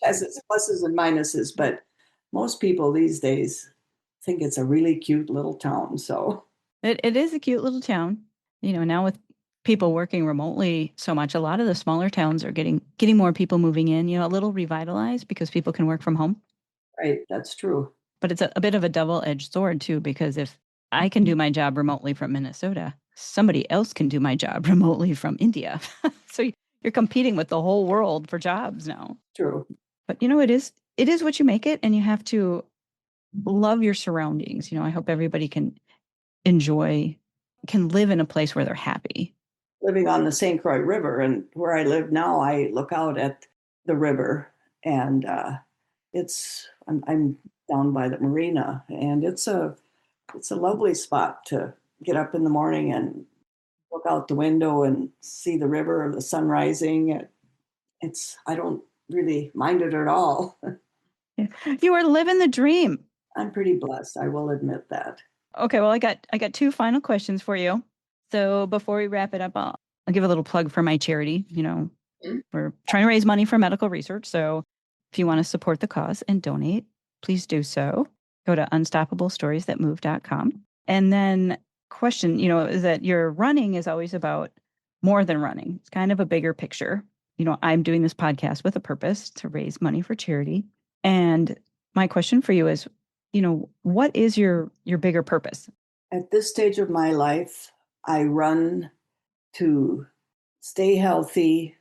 Has its pluses and minuses, but most people these days think it's a really cute little town. So, It is a cute little town. Now with people working remotely so much, a lot of the smaller towns are getting more people moving in, a little revitalized because people can work from home. right, that's true. But it's a bit of a double-edged sword too, because if I can do my job remotely from Minnesota, somebody else can do my job remotely from India. So You're competing with the whole world for jobs now. True. But it is what you make it, and you have to love your surroundings. I hope everybody can live in a place where they're happy. Living on the St. Croix River, and where I live now, I look out at the river, and I'm down by the marina, and it's a lovely spot to get up in the morning and look out the window and see the river or the sun rising. I don't really mind it at all. You are living the dream. I'm pretty blessed, I will admit that. Okay, well, I got two final questions for you. So before we wrap it up, I'll give a little plug for my charity. We're trying to raise money for medical research. So if you want to support the cause and donate, please do so. Go to unstoppablestoriesthatmove.com. And then question, is that your running is always about more than running. It's kind of a bigger picture. I'm doing this podcast with a purpose to raise money for charity. And my question for you is, what is your bigger purpose? At this stage of my life, I run to stay healthy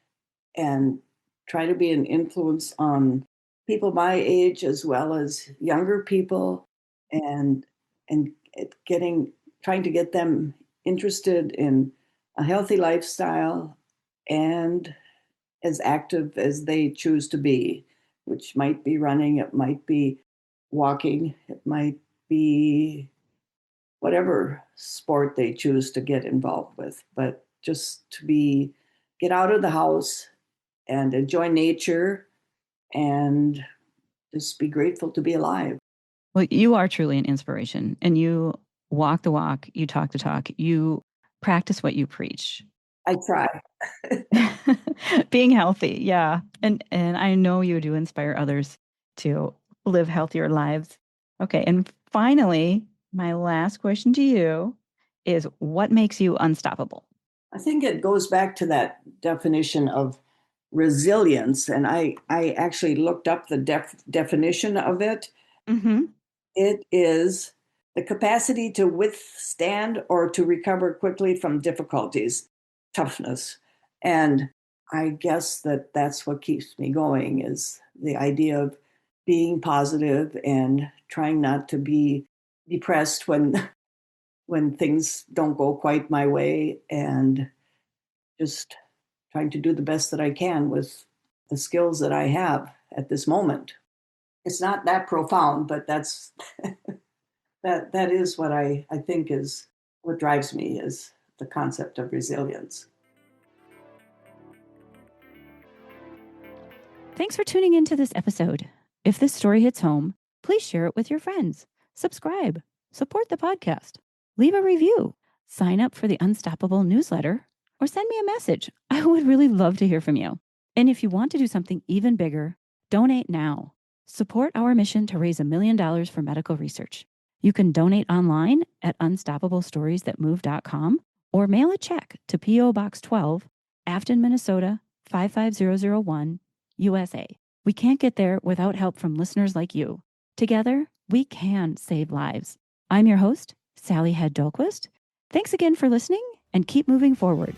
and try to be an influence on people my age as well as younger people, and trying to get them interested in a healthy lifestyle and as active as they choose to be, which might be running, it might be walking, it might be whatever sport they choose to get involved with, but just to get out of the house and enjoy nature and just be grateful to be alive. Well, you are truly an inspiration, and you walk the walk, you talk the talk, you practice what you preach. I try. Being healthy, yeah. And I know you do inspire others to live healthier lives. Okay, and finally, my last question to you is, what makes you unstoppable? I think it goes back to that definition of resilience, and I actually looked up the definition of it. Mm-hmm. It is the capacity to withstand or to recover quickly from difficulties, toughness. And I guess that's what keeps me going, is the idea of being positive and trying not to be depressed when things don't go quite my way, and just trying to do the best that I can with the skills that I have at this moment. It's not that profound, but that's that is what I think is what drives me, is the concept of resilience. Thanks for tuning into this episode. If this story hits home, please share it with your friends. Subscribe, support the podcast, leave a review, sign up for the Unstoppable newsletter, or send me a message. I would really love to hear from you. And if you want to do something even bigger, donate now. Support our mission to raise $1 million for medical research. You can donate online at unstoppablestoriesthatmove.com or mail a check to P.O. Box 12, Afton, Minnesota 55001, USA. We can't get there without help from listeners like you. Together, we can save lives. I'm your host, Sally Hed Dahlquist. Thanks again for listening, and keep moving forward.